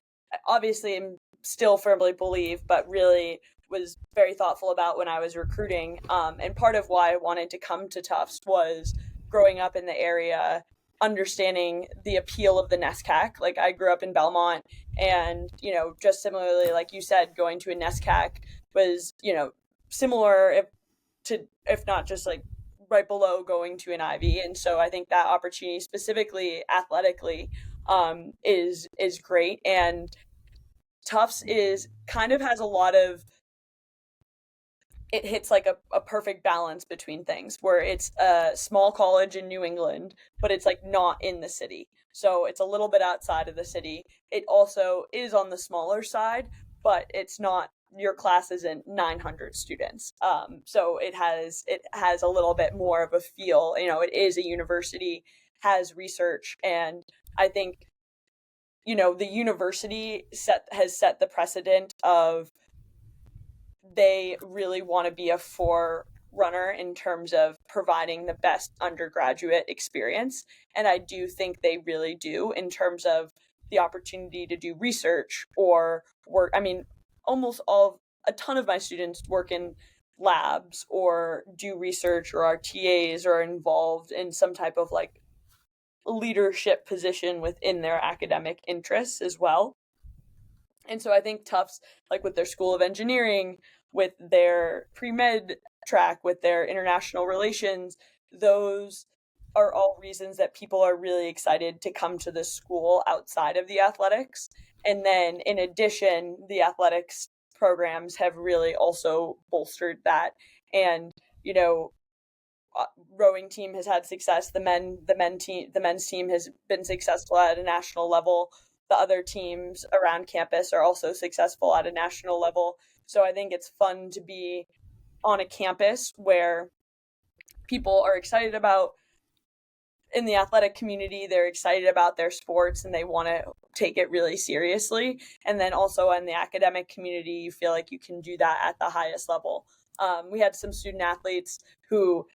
Speaker 1: obviously am still firmly believe, but really was very thoughtful about when I was recruiting. And part of why I wanted to come to Tufts was growing up in the area, understanding the appeal of the NESCAC. Like I grew up in Belmont, and just similarly, like you said, going to a NESCAC was similar if not just like right below going to an Ivy. And so I think that opportunity, specifically athletically, is great. And Tufts is kind of has a lot of, it hits like a perfect balance between things where it's a small college in New England, but it's like not in the city. So it's a little bit outside of the city. It also is on the smaller side, but it's not, your class isn't 900 students. So it has a little bit more of a feel. It is a university, has research, and I think the university has set the precedent of they really want to be a forerunner in terms of providing the best undergraduate experience. And I do think they really do in terms of the opportunity to do research or work. I mean, a ton of my students work in labs or do research or are TAs or involved in some type of like leadership position within their academic interests as well. And so I think Tufts, like with their School of Engineering, with their pre med track, with their international relations, those are all reasons that people are really excited to come to this school outside of the athletics. And then in addition, the athletics programs have really also bolstered that. And, rowing team has had success. The men's team has been successful at a national level. The other teams around campus are also successful at a national level. So I think it's fun to be on a campus where people are excited about, in the athletic community, they're excited about their sports and they want to take it really seriously. And then also in the academic community, you feel like you can do that at the highest level. We had some student athletes who,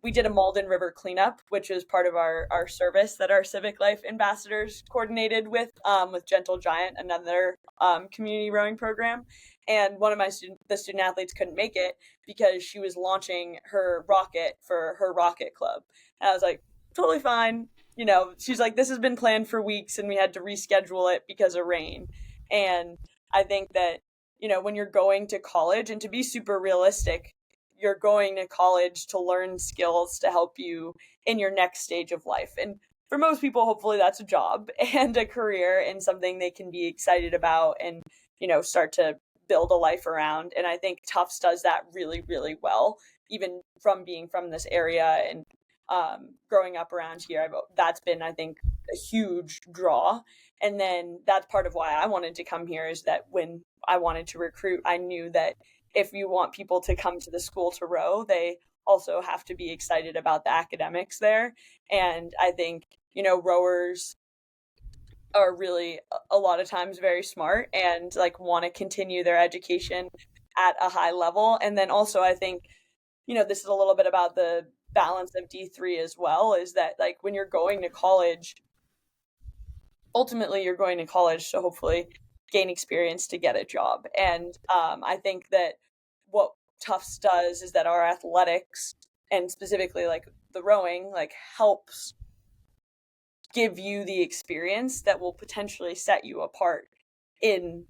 Speaker 1: we did a Malden River cleanup, which is part of our service that our civic life ambassadors coordinated with Gentle Giant, another community rowing program. And one of the student athletes couldn't make it because she was launching her rocket for her rocket club. And I was like, totally fine. She's like, this has been planned for weeks and we had to reschedule it because of rain. And I think that, when you're going to college, and to be super realistic, you're going to college to learn skills to help you in your next stage of life. And for most people, hopefully that's a job and a career and something they can be excited about and, start to build a life around. And I think Tufts does that really, really well, even from being from this area and growing up around here. That's been, I think, a huge draw. And then that's part of why I wanted to come here, is that when I wanted to recruit, I knew that if you want people to come to the school to row, they also have to be excited about the academics there. And I think, rowers are really a lot of times very smart and like want to continue their education at a high level. And then also I think, this is a little bit about the balance of D3 as well, is that like when you're going to college, ultimately you're going to college to hopefully gain experience to get a job. And I think that what Tufts does is that our athletics, and specifically like the rowing, like helps give you the experience that will potentially set you apart in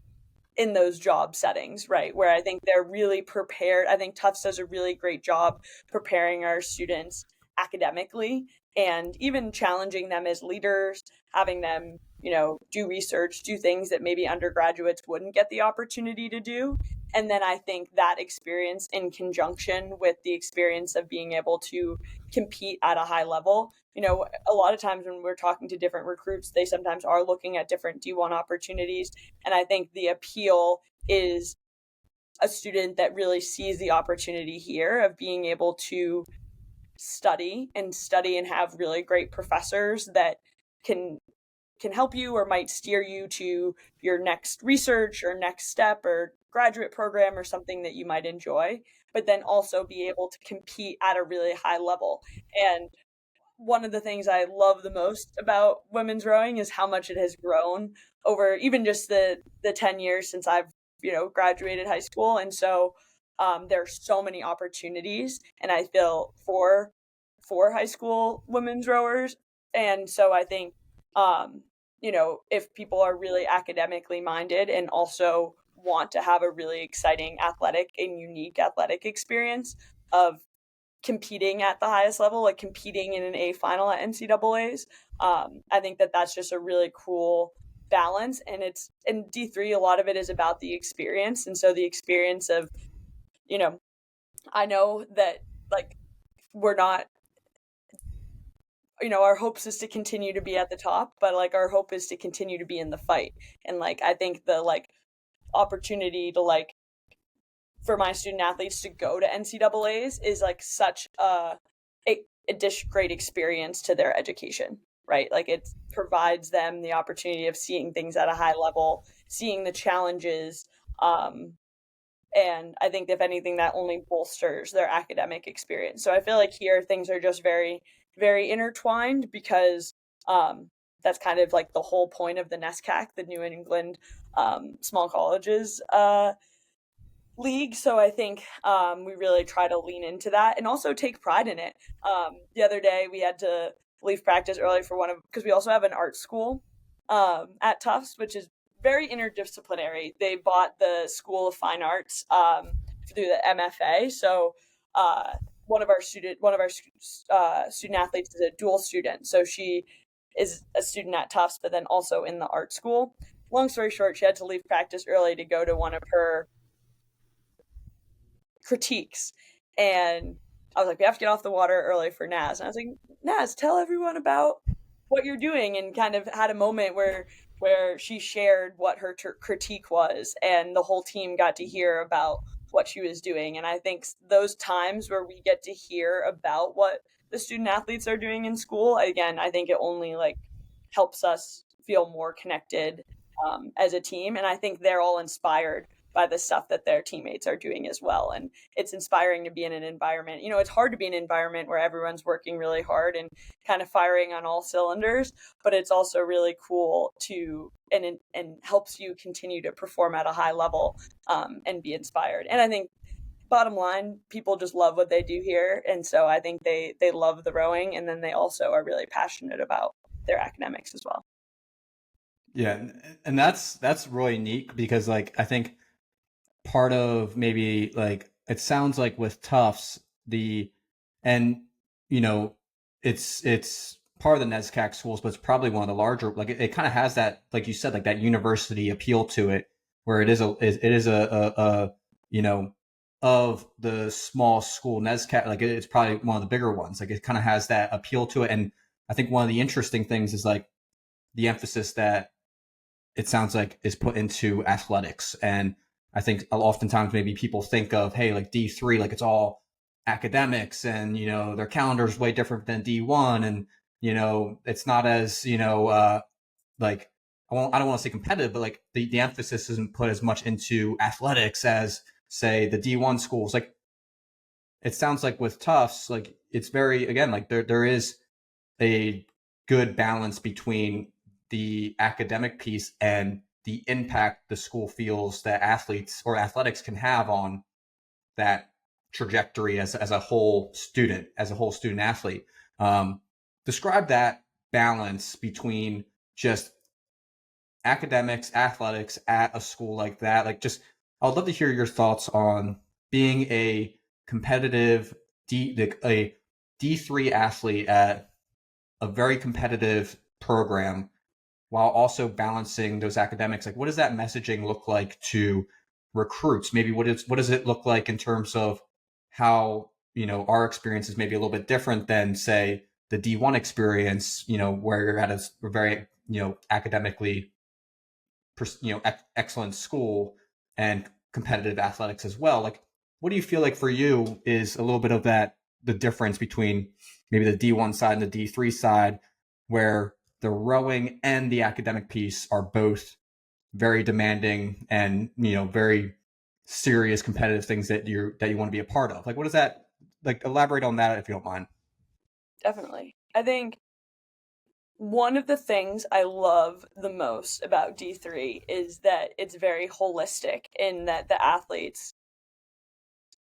Speaker 1: those job settings, right? Where I think they're really prepared. I think Tufts does a really great job preparing our students academically and even challenging them as leaders, having them, do research, do things that maybe undergraduates wouldn't get the opportunity to do. And then I think that experience in conjunction with the experience of being able to compete at a high level, a lot of times when we're talking to different recruits, they sometimes are looking at different D1 opportunities. And I think the appeal is a student that really sees the opportunity here of being able to study and have really great professors that can help you or might steer you to your next research or next step or graduate program or something that you might enjoy, but then also be able to compete at a really high level. And one of the things I love the most about women's rowing is how much it has grown over even just the 10 years since I've, graduated high school. And so there's so many opportunities, and I feel for high school women's rowers. And so I think, if people are really academically minded and also want to have a really exciting athletic and unique athletic experience of competing at the highest level, like competing in an A final at NCAA's. I think that that's just a really cool balance. And it's in D3, a lot of it is about the experience. And so the experience of, I know that like we're not, our hopes is to continue to be at the top, but like our hope is to continue to be in the fight. And like, I think the like opportunity to like for my student athletes to go to NCAA's is like such a great experience to their education, right? Like it provides them the opportunity of seeing things at a high level, seeing the challenges. And I think if anything, that only bolsters their academic experience. So I feel like here things are just very, very intertwined because that's kind of like the whole point of the NESCAC, the New England Small Colleges league. So I think we really try to lean into that and also take pride in it. The other day we had to leave practice early for because we also have an art school at Tufts, which is very interdisciplinary. They bought the School of Fine Arts through the MFA. So one of our student athletes is a dual student. So she is a student at Tufts, but then also in the art school. Long story short, she had to leave practice early to go to one of her critiques. And I was like, we have to get off the water early for Naz. And I was like, Naz, tell everyone about what you're doing, and kind of had a moment where she shared what her critique was, and the whole team got to hear about what she was doing. And I think those times where we get to hear about what the student athletes are doing in school, again, I think it only like helps us feel more connected as a team. And I think they're all inspired by the stuff that their teammates are doing as well. And it's inspiring to be in an environment. It's hard to be in an environment where everyone's working really hard and kind of firing on all cylinders, but it's also really cool to and helps you continue to perform at a high level and be inspired. And I think bottom line, people just love what they do here. And so I think they love the rowing, and then they also are really passionate about their academics as well.
Speaker 2: Yeah, and that's really neat because like I think part of maybe like it sounds like with Tufts and it's part of the NESCAC schools, but it's probably one of the larger, like it kind of has that, like you said, like that university appeal to it, where it is a of the small school NESCAC, like it's probably one of the bigger ones. Like it kind of has that appeal to it. And I think one of the interesting things is like the emphasis that it sounds like is put into athletics. And I think oftentimes maybe people think of, hey, like D3, like it's all academics, and their calendar is way different than D1, and it's not as like I don't want to say competitive, but like the emphasis isn't put as much into athletics as say the D1 schools. Like it sounds like with Tufts, like it's very, again, like there is a good balance between the academic piece and the impact the school feels that athletes or athletics can have on that trajectory as a whole student, athlete. Um, Describe that balance between just academics, athletics at a school like that. Like, just I'd love to hear your thoughts on being a competitive a D3 athlete at a very competitive program while also balancing those academics. Like, what does that messaging look like to recruits? Maybe what does it look like in terms of how our experience is maybe a little bit different than say the D1 experience, where you're at a very academically excellent school and competitive athletics as well. Like, what do you feel like for you is a little bit of that, the difference between maybe the D1 side and the D3 side, where the rowing and the academic piece are both very demanding and very serious competitive things that you want to be a part of? Like, what does that, like, elaborate on that if you don't mind?
Speaker 1: Definitely. I think one of the things I love the most about D3 is that it's very holistic in that the athletes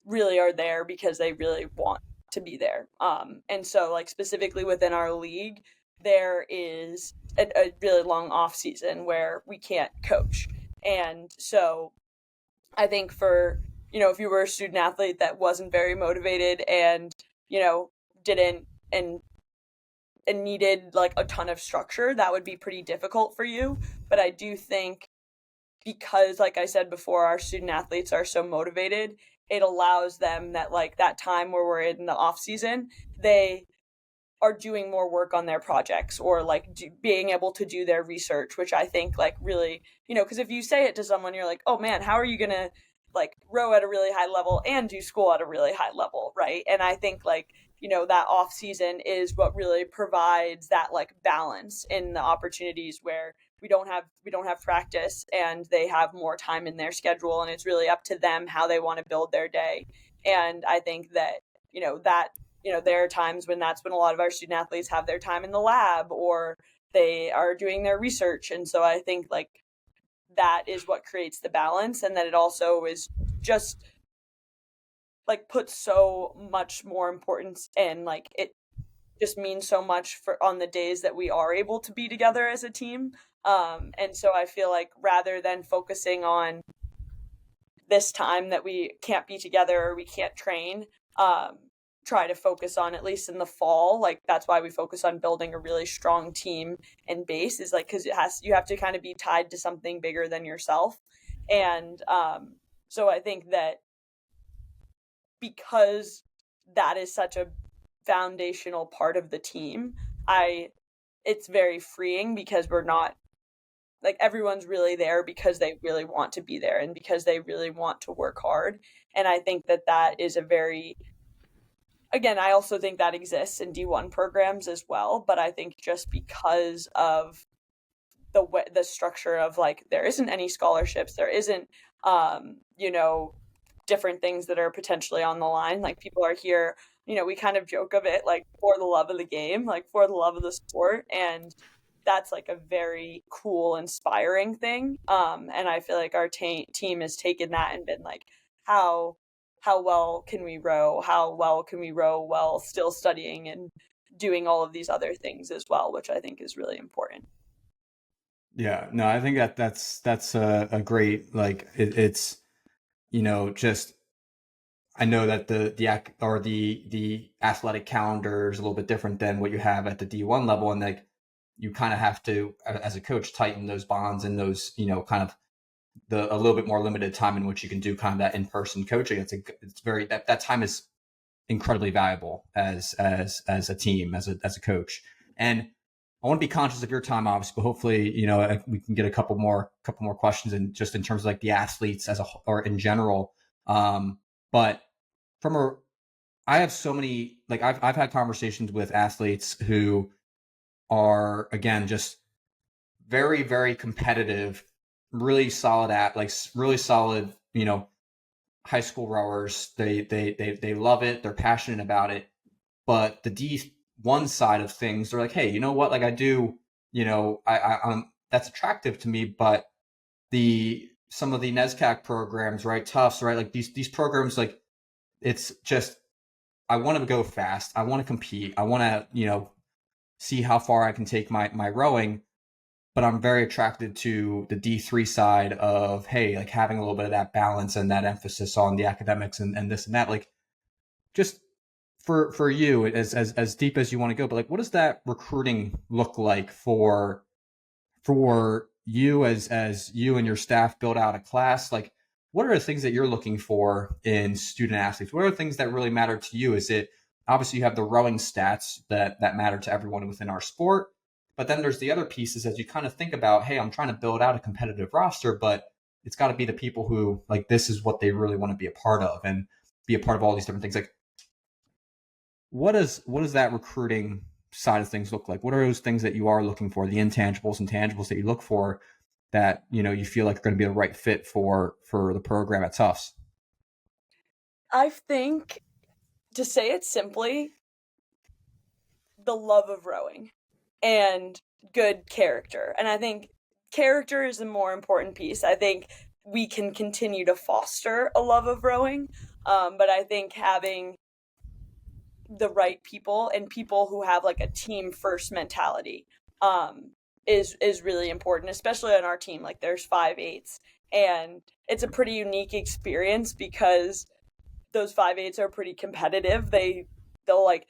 Speaker 1: really are there because they really want to be there. And so like specifically within our league, there is a really long off season where we can't coach. And so I think for, if you were a student athlete that wasn't very motivated and, didn't and needed like a ton of structure, that would be pretty difficult for you. But I do think because like I said before, our student athletes are so motivated, it allows them that like that time where we're in the off season, they are doing more work on their projects or like being able to do their research, which I think like really, because if you say it to someone, you're like, oh man, how are you gonna like row at a really high level and do school at a really high level, right? And I think like that off season is what really provides that like balance in the opportunities where we don't have practice and they have more time in their schedule, and it's really up to them how they want to build their day. And I think that that there are times when that's when a lot of our student athletes have their time in the lab or they are doing their research. And so I think like that is what creates the balance, and that it also is just like puts so much more importance, and like it just means so much for on the days that we are able to be together as a team. And so I feel like rather than focusing on this time that we can't be together or we can't train, um, try to focus on at least in the fall. Like that's why we focus on building a really strong team and base, is like because you have to kind of be tied to something bigger than yourself. And so I think that because that is such a foundational part of the team, I it's very freeing because we're not like everyone's really there because they really want to be there and because they really want to work hard. And I think that that is a very, again, I also think that exists in D1 programs as well, but I think just because of the structure of like there isn't any scholarships, there isn't different things that are potentially on the line. Like people are here, we kind of joke of it like for the love of the game, like for the love of the sport. And that's like a very cool, inspiring thing. And I feel like our team has taken that and been like, how how well can we row? How well can we row while still studying and doing all of these other things as well, which I think is really important.
Speaker 2: Yeah, no, I think that's a great, like, it's just, I know that the athletic calendar is a little bit different than what you have at the D1 level, and like you kind of have to, as a coach, tighten those bonds and those kind of a little bit more limited time in which you can do kind of that in person coaching. It's very, that time is incredibly valuable as a team, as a coach. And I want to be conscious of your time, obviously, but hopefully, we can get a couple more questions, and just in terms of like the athletes as a or in general. But from a I have so many, like I've had conversations with athletes who are, again, just very, very competitive, really solid really solid, high school rowers. They love it. They're passionate about it. But the D1 side of things, they're like, hey, you know what? Like I do, that's attractive to me, but the some of the NESCAC programs, right? Tufts, right? Like these programs, like it's just I want to go fast. I want to compete. I want to, see how far I can take my rowing. But I'm very attracted to the D3 side of, hey, like having a little bit of that balance and that emphasis on the academics and this and that. Like just for you, as deep as you want to go, but like what does that recruiting look like for you as you and your staff build out a class? Like what are the things that you're looking for in student athletes? What are the things that really matter to you? Is it obviously you have the rowing stats that matter to everyone within our sport, but then there's the other pieces as you kind of think about, hey, I'm trying to build out a competitive roster, but it's got to be the people who like this is what they really want to be a part of and be a part of all these different things. Like what does that recruiting side of things look like? What are those things that you are looking for, the intangibles and tangibles that you look for that you feel like are going to be the right fit for the program at Tufts?
Speaker 1: I think, to say it simply, the love of rowing and good character. And I think character is the more important piece. I think we can continue to foster a love of rowing, but I think having the right people and people who have like a team first mentality um is really important, especially on our team. Like there's 5/8s, and it's a pretty unique experience because those 5/8s are pretty competitive. They'll like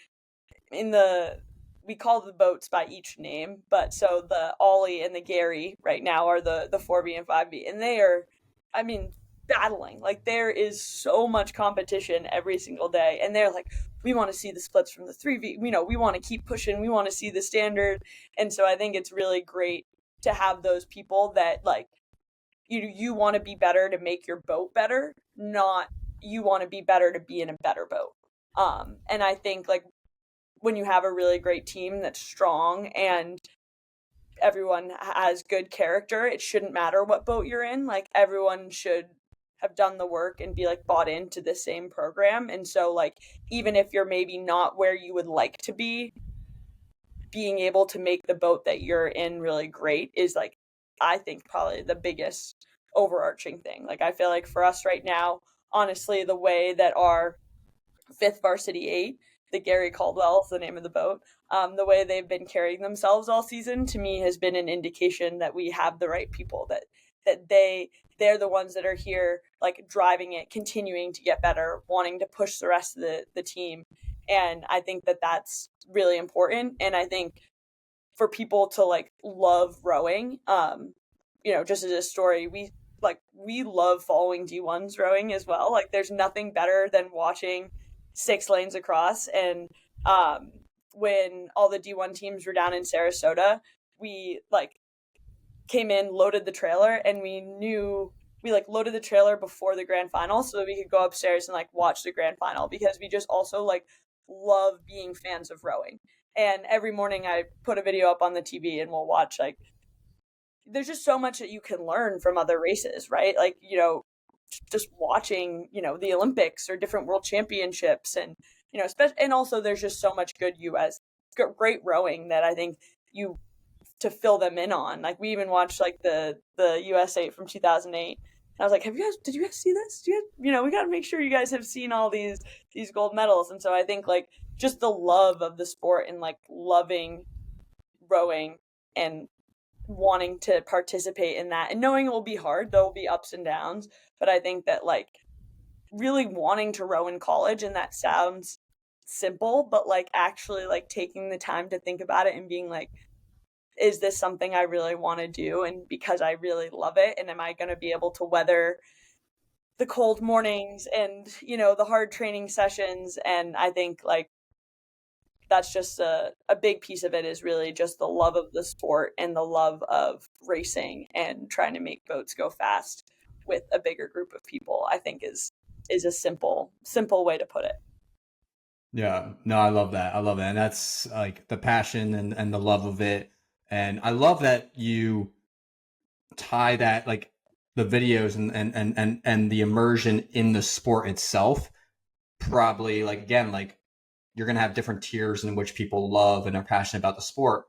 Speaker 1: in the we call the boats by each name, but so the Ollie and the Gary right now are the 4B and 5B, and they are, I mean, battling. Like there is so much competition every single day, and they're like, we want to see the splits from the 3V. We want to keep pushing. We want to see the standard, and so I think it's really great to have those people that like you want to be better to make your boat better, not you want to be better to be in a better boat. And I think like when you have a really great team that's strong and everyone has good character, it shouldn't matter what boat you're in. Like everyone should have done the work and be like bought into the same program. And so like even if you're maybe not where you would like to be, being able to make the boat that you're in really great is like I think probably the biggest overarching thing. Like I feel like for us right now, honestly, the way that our fifth varsity eight, the Gary Caldwell is the name of the boat. The way they've been carrying themselves all season to me has been an indication that we have the right people, that they're the ones that are here like driving it, continuing to get better, wanting to push the rest of the team. And I think that that's really important. And I think for people to like love rowing, just as a story, we love following D1s rowing as well. Like there's nothing better than watching 6 lanes across. And when all the D1 teams were down in Sarasota, we like came in, loaded the trailer, and we like loaded the trailer before the grand final so that we could go upstairs and like watch the grand final, because we just also like love being fans of rowing. And every morning I put a video up on the TV and we'll watch like there's just so much that you can learn from other races, right? Like, just watching, the Olympics or different world championships, and, and also there's just so much good US, great rowing that I think you to fill them in on. Like we even watched like the US 8 from 2008. And I was like, did you guys see this? We got to make sure you guys have seen all these gold medals. And so I think like just the love of the sport and like loving rowing and wanting to participate in that and knowing it will be hard, there will be ups and downs, but I think that like really wanting to row in college, and that sounds simple, but like actually like taking the time to think about it and being like, is this something I really want to do, and because I really love it, and am I going to be able to weather the cold mornings and the hard training sessions. And I think like that's just a big piece of it, is really just the love of the sport and the love of racing and trying to make boats go fast with a bigger group of people. I think is a simple way to put it.
Speaker 2: Yeah, no, I love that. I love that. And that's like the passion and the love of it. And I love that you tie that like the videos and the immersion in the sport itself. Probably like again, like you're gonna have different tiers in which people love and are passionate about the sport,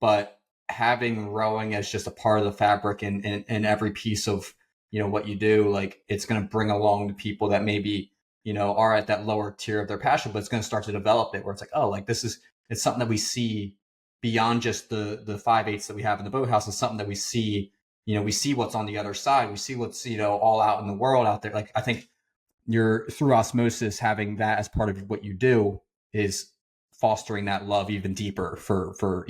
Speaker 2: but having rowing as just a part of the fabric in every piece of what you do, like it's gonna bring along the people that maybe are at that lower tier of their passion, but it's gonna start to develop it where it's like, oh, like it's something that we see beyond just the 5/8 that we have in the boathouse. It's something that we see, we see what's on the other side. We see what's all out in the world out there. Like I think you're through osmosis having that as part of what you do is fostering that love even deeper for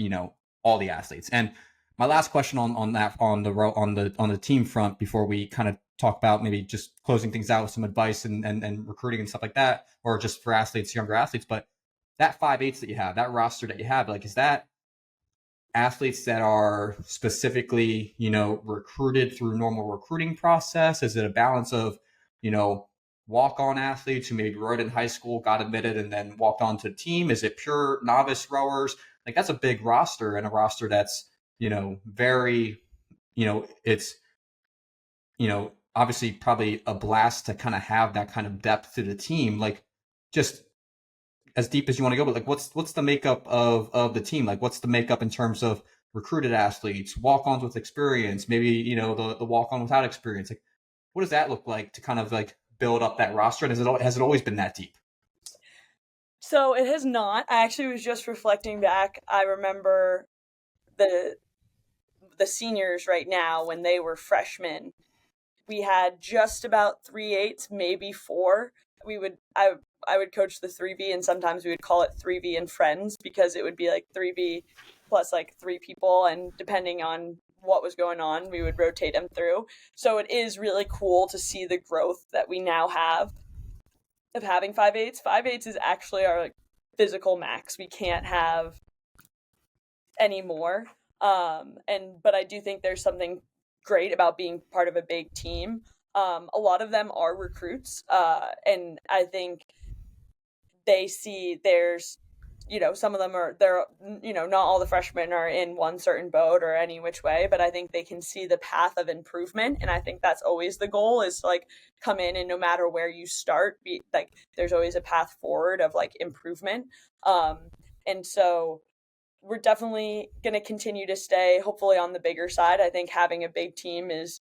Speaker 2: all the athletes. And my last question on that on the team front before we kind of talk about maybe just closing things out with some advice and recruiting and stuff like that, or just for athletes, younger athletes. But that 5/8 that you have, that roster that you have, like is that athletes that are specifically, recruited through normal recruiting process? Is it a balance of, you know, walk on athletes who maybe rowed in high school, got admitted, and then walked on to the team? Is it pure novice rowers? Like that's a big roster and a roster that's, very, it's, obviously probably a blast to kind of have that kind of depth to the team. Like just as deep as you want to go, but like what's the makeup of the team? Like what's the makeup in terms of recruited athletes, walk-ons with experience, maybe the walk-on without experience? Like what does that look like to kind of like build up that roster? And has it always been that deep?
Speaker 1: So it has not. I actually was just reflecting back. I remember the the seniors right now when they were freshmen. We had just about 3/8, maybe four. We would I would coach the 3V, and sometimes we would call it 3V and friends because it would be like 3V plus like three people, and depending on what was going on, we would rotate them through. So it is really cool to see the growth that we now have of having 5/8. 5/8 is actually our like physical max. We can't have any more. And but I do think there's something great about being part of a big team. A lot of them are recruits, and I think they see there's some of them are there, not all the freshmen are in one certain boat or any which way, but I think they can see the path of improvement, and I think that's always the goal, is to like come in and no matter where you start, be like there's always a path forward of like improvement. And so we're definitely going to continue to stay hopefully on the bigger side. I think having a big team is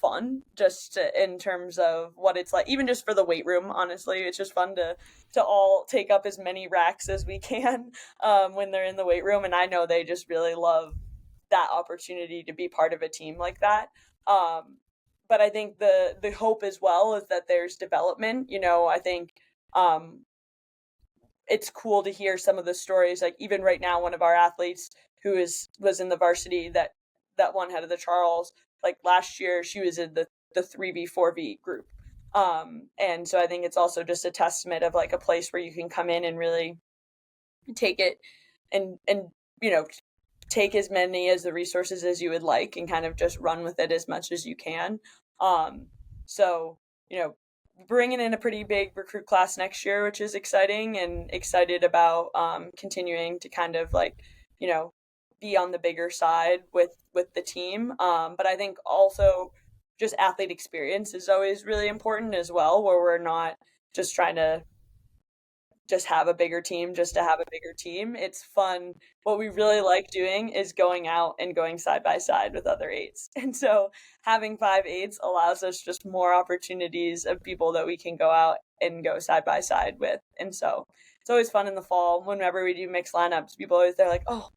Speaker 1: fun, just in terms of what it's like, even just for the weight room. Honestly, it's just fun to all take up as many racks as we can, when they're in the weight room, and I know they just really love that opportunity to be part of a team like that. But I think the hope as well is that there's development. I think um, it's cool to hear some of the stories. Like even right now, one of our athletes who was in the varsity that won head of the Charles, like last year, she was in the 3V 4V group. And so I think it's also just a testament of like a place where you can come in and really take it and you know take as many as the resources as you would like and kind of just run with it as much as you can. Um, so, bringing in a pretty big recruit class next year, which is exciting, and excited about continuing to kind of like, you know, be on the bigger side with the team. But I think also just athlete experience is always really important as well, where we're not just trying to just have a bigger team just to have a bigger team. It's fun. What we really like doing is going out and going side by side with other eights. And so having 5/8 allows us just more opportunities of people that we can go out and go side by side with. And so it's always fun in the fall whenever we do mixed lineups. People always they're like, "Oh,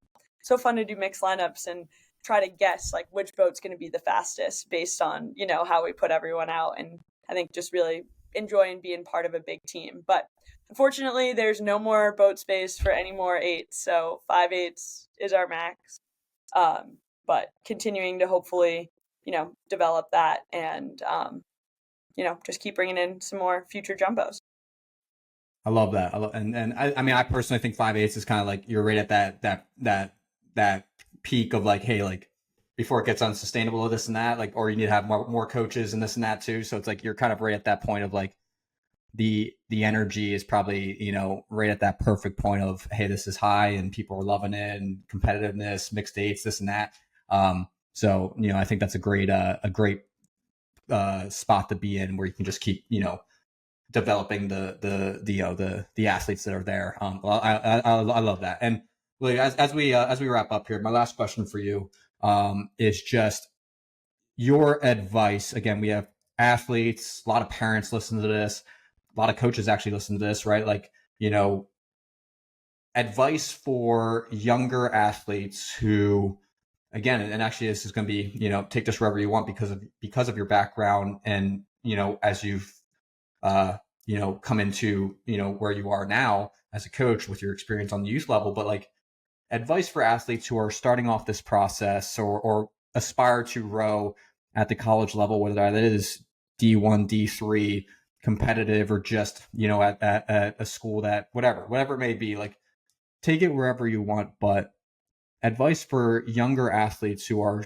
Speaker 1: so fun to do mixed lineups and try to guess like which boat's going to be the fastest based on, how we put everyone out." And I think just really enjoying being part of a big team. But unfortunately, there's no more boat space for any more eights, so 5/8 is our max. But continuing to hopefully, develop that and, just keep bringing in some more future jumbos.
Speaker 2: I love that. And I mean, I personally think 5/8 is kind of like you're right at that peak of like, hey, like before it gets unsustainable or this and that, like, or you need to have more coaches and this and that too. So it's like you're kind of right at that point of like the energy is probably, right at that perfect point of, hey, this is high and people are loving it, and competitiveness, mixed dates, this and that. So I think that's a great spot to be in, where you can just keep developing the athletes that are there. Well, I love that. And really, as we wrap up here, my last question for you is just your advice. Again, we have athletes, a lot of parents listen to this, a lot of coaches actually listen to this, right? Like, advice for younger athletes who, again, and actually this is going to be, take this wherever you want, because of your background, and as you've uh come into where you are now as a coach with your experience on the youth level. But like, advice for athletes who are starting off this process, or aspire to row at the college level, whether that is D1, D3, competitive, or just at a school that whatever it may be. Like, take it wherever you want, but advice for younger athletes who are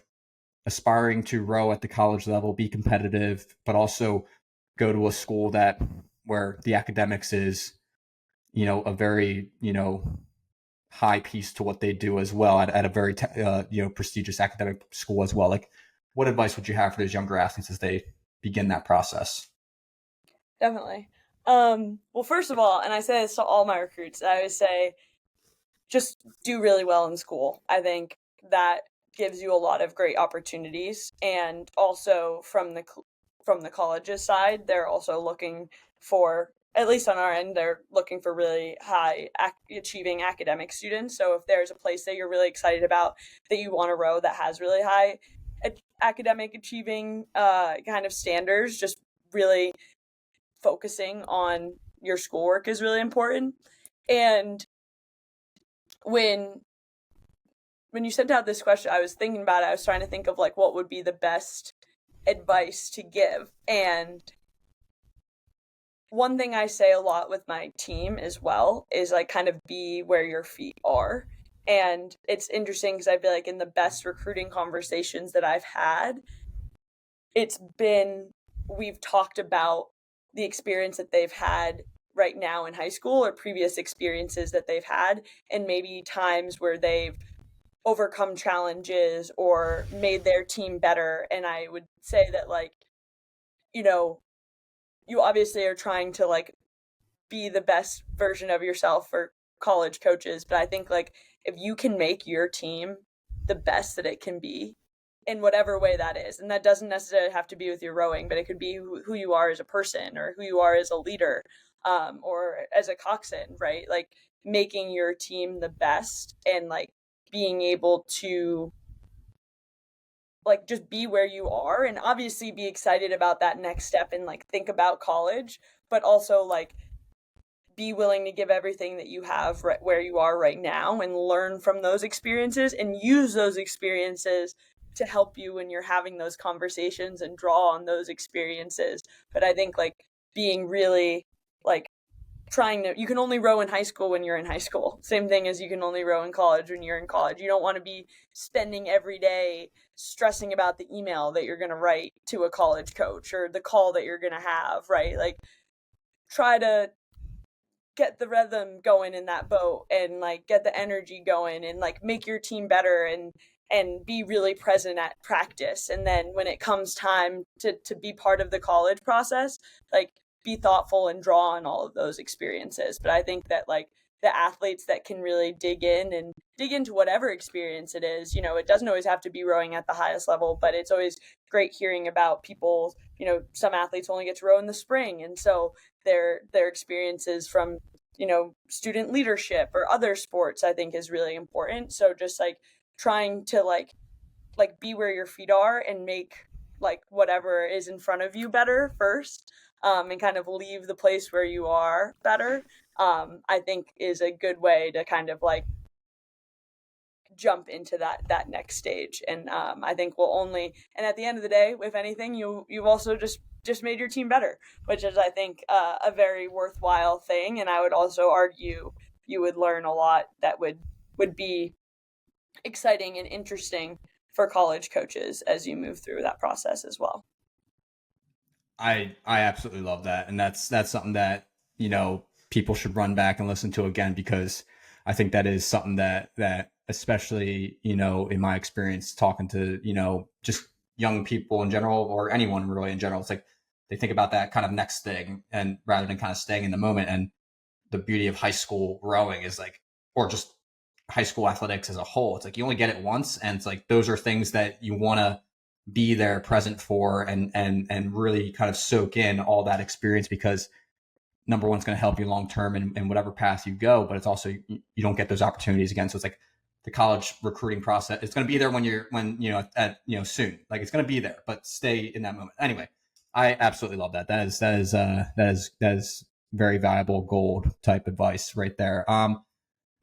Speaker 2: aspiring to row at the college level, be competitive, but also go to a school where the academics is, a very, high piece to what they do as well, at a very, prestigious academic school as well. Like, what advice would you have for those younger athletes as they begin that process?
Speaker 1: Definitely. Well, first of all, and I say this to all my recruits, I always say just do really well in school. I think that gives you a lot of great opportunities, and also from the colleges side, they're also looking for, at least on our end, they're looking for really high achieving academic students. So if there's a place that you're really excited about, that you want to row, that has really high academic achieving kind of standards, just really focusing on your schoolwork is really important. And when when you sent out this question, I was thinking about it. I was trying to think of like what would be the best advice to give. And one thing I say a lot with my team as well is like kind of be where your feet are. And it's interesting because I feel like in the best recruiting conversations that I've had, it's been, we've talked about the experience that they've had right now in high school, or previous experiences that they've had, and maybe times where they've overcome challenges or made their team better. And I would say that, like, you know, you obviously are trying to like be the best version of yourself for college coaches, but I think like if you can make your team the best that it can be in whatever way that is, and that doesn't necessarily have to be with your rowing, but it could be who you are as a person, or who you are as a leader, or as a coxswain, right? Like making your team the best, and like being able to like just be where you are, and obviously be excited about that next step and like think about college, but also like be willing to give everything that you have right where you are right now, and learn from those experiences and use those experiences to help you when you're having those conversations, and draw on those experiences. But I think like being really like trying to, you can only row in high school when you're in high school, same thing as you can only row in college when you're in college. You don't want to be spending every day stressing about the email that you're going to write to a college coach, or the call that you're going to have, right? Like try to get the rhythm going in that boat, and like get the energy going, and like make your team better, and be really present at practice. And then when it comes time to be part of the college process, like be thoughtful and draw on all of those experiences. But I think that like the athletes that can really dig in and dig into whatever experience it is, it doesn't always have to be rowing at the highest level, but it's always great hearing about people, some athletes only get to row in the spring, and so their experiences from student leadership or other sports, I think, is really important. So just like trying to like be where your feet are, and make like whatever is in front of you better first, and kind of leave the place where you are better, I think is a good way to kind of like jump into that next stage. And I think will only, and at the end of the day, if anything, you've also just made your team better, which is, I think, a very worthwhile thing. And I would also argue you would learn a lot that would be exciting and interesting for college coaches as you move through that process as well.
Speaker 2: I absolutely love that, and that's something that people should run back and listen to again, because I think that is something that especially in my experience talking to just young people in general, or anyone really in general, it's like they think about that kind of next thing, and rather than kind of staying in the moment. And the beauty of high school rowing is like, or just high school athletics as a whole, it's like you only get it once, and it's like those are things that you want to be there present for, and really kind of soak in all that experience, because number one, it's going to help you long term in whatever path you go, but it's also you don't get those opportunities again. So it's like the college recruiting process, it's going to be there when soon, like it's going to be there, but stay in that moment. Anyway, I absolutely love that. That is very valuable gold type advice right there.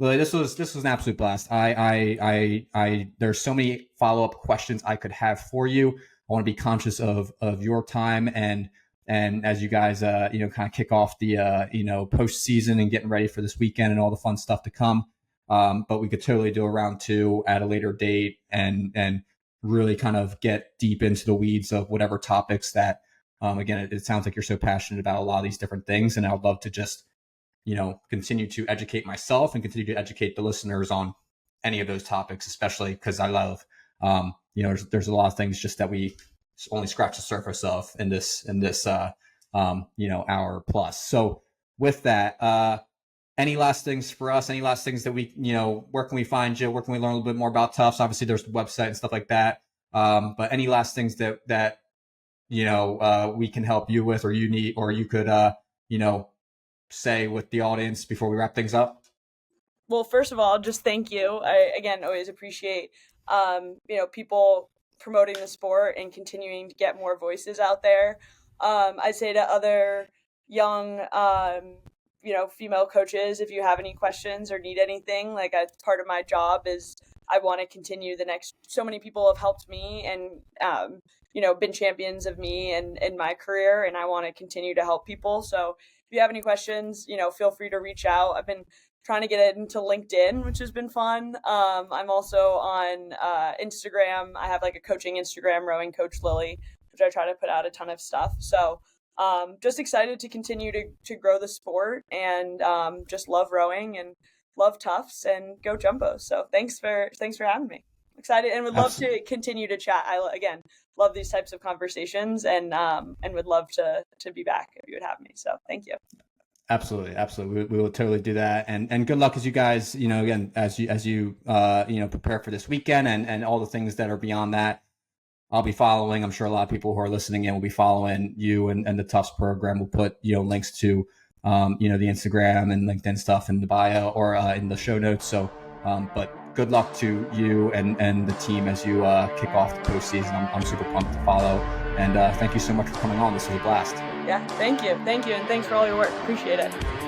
Speaker 2: Lily, this was an absolute blast. There's so many follow up questions I could have for you. I want to be conscious of your time, and as you guys kind of kick off the postseason and getting ready for this weekend and all the fun stuff to come. But we could totally do a round two at a later date, and really kind of get deep into the weeds of whatever topics that again, it sounds like you're so passionate about a lot of these different things, and I would love to just continue to educate myself and continue to educate the listeners on any of those topics, especially because I love, there's a lot of things just that we only scratch the surface of in this hour plus. So with that, any last things for us? Any last things that we, where can we find you? Where can we learn a little bit more about Tufts? Obviously, there's the website and stuff like that. But any last things that we can help you with, or you need, or you could, say with the audience before we wrap things up?
Speaker 1: Well, first of all, just thank you. I again always appreciate people promoting the sport and continuing to get more voices out there. I say to other young female coaches, if you have any questions or need anything, like part of my job is I want to continue the next. So many people have helped me and been champions of me and in my career, and I want to continue to help people. So if you have any questions, feel free to reach out. I've been trying to get into LinkedIn, which has been fun. I'm also on Instagram. I have like a coaching Instagram, Rowing Coach Lily, which I try to put out a ton of stuff. So just excited to continue to grow the sport, and just love rowing and love Tufts and go Jumbos. So thanks for having me. Excited and would love to continue to chat. I again love these types of conversations, and would love to be back if you would have me. So thank you.
Speaker 2: Absolutely. We will totally do that. And good luck as you guys, again, as you prepare for this weekend and all the things that are beyond that. I'll be following. I'm sure a lot of people who are listening in will be following you and the Tufts program. We'll put, links to, the Instagram and LinkedIn stuff in the bio or in the show notes. So, but good luck to you and the team as you kick off the postseason. I'm super pumped to follow. And thank you so much for coming on. This was a blast.
Speaker 1: Yeah, thank you. And thanks for all your work. Appreciate it.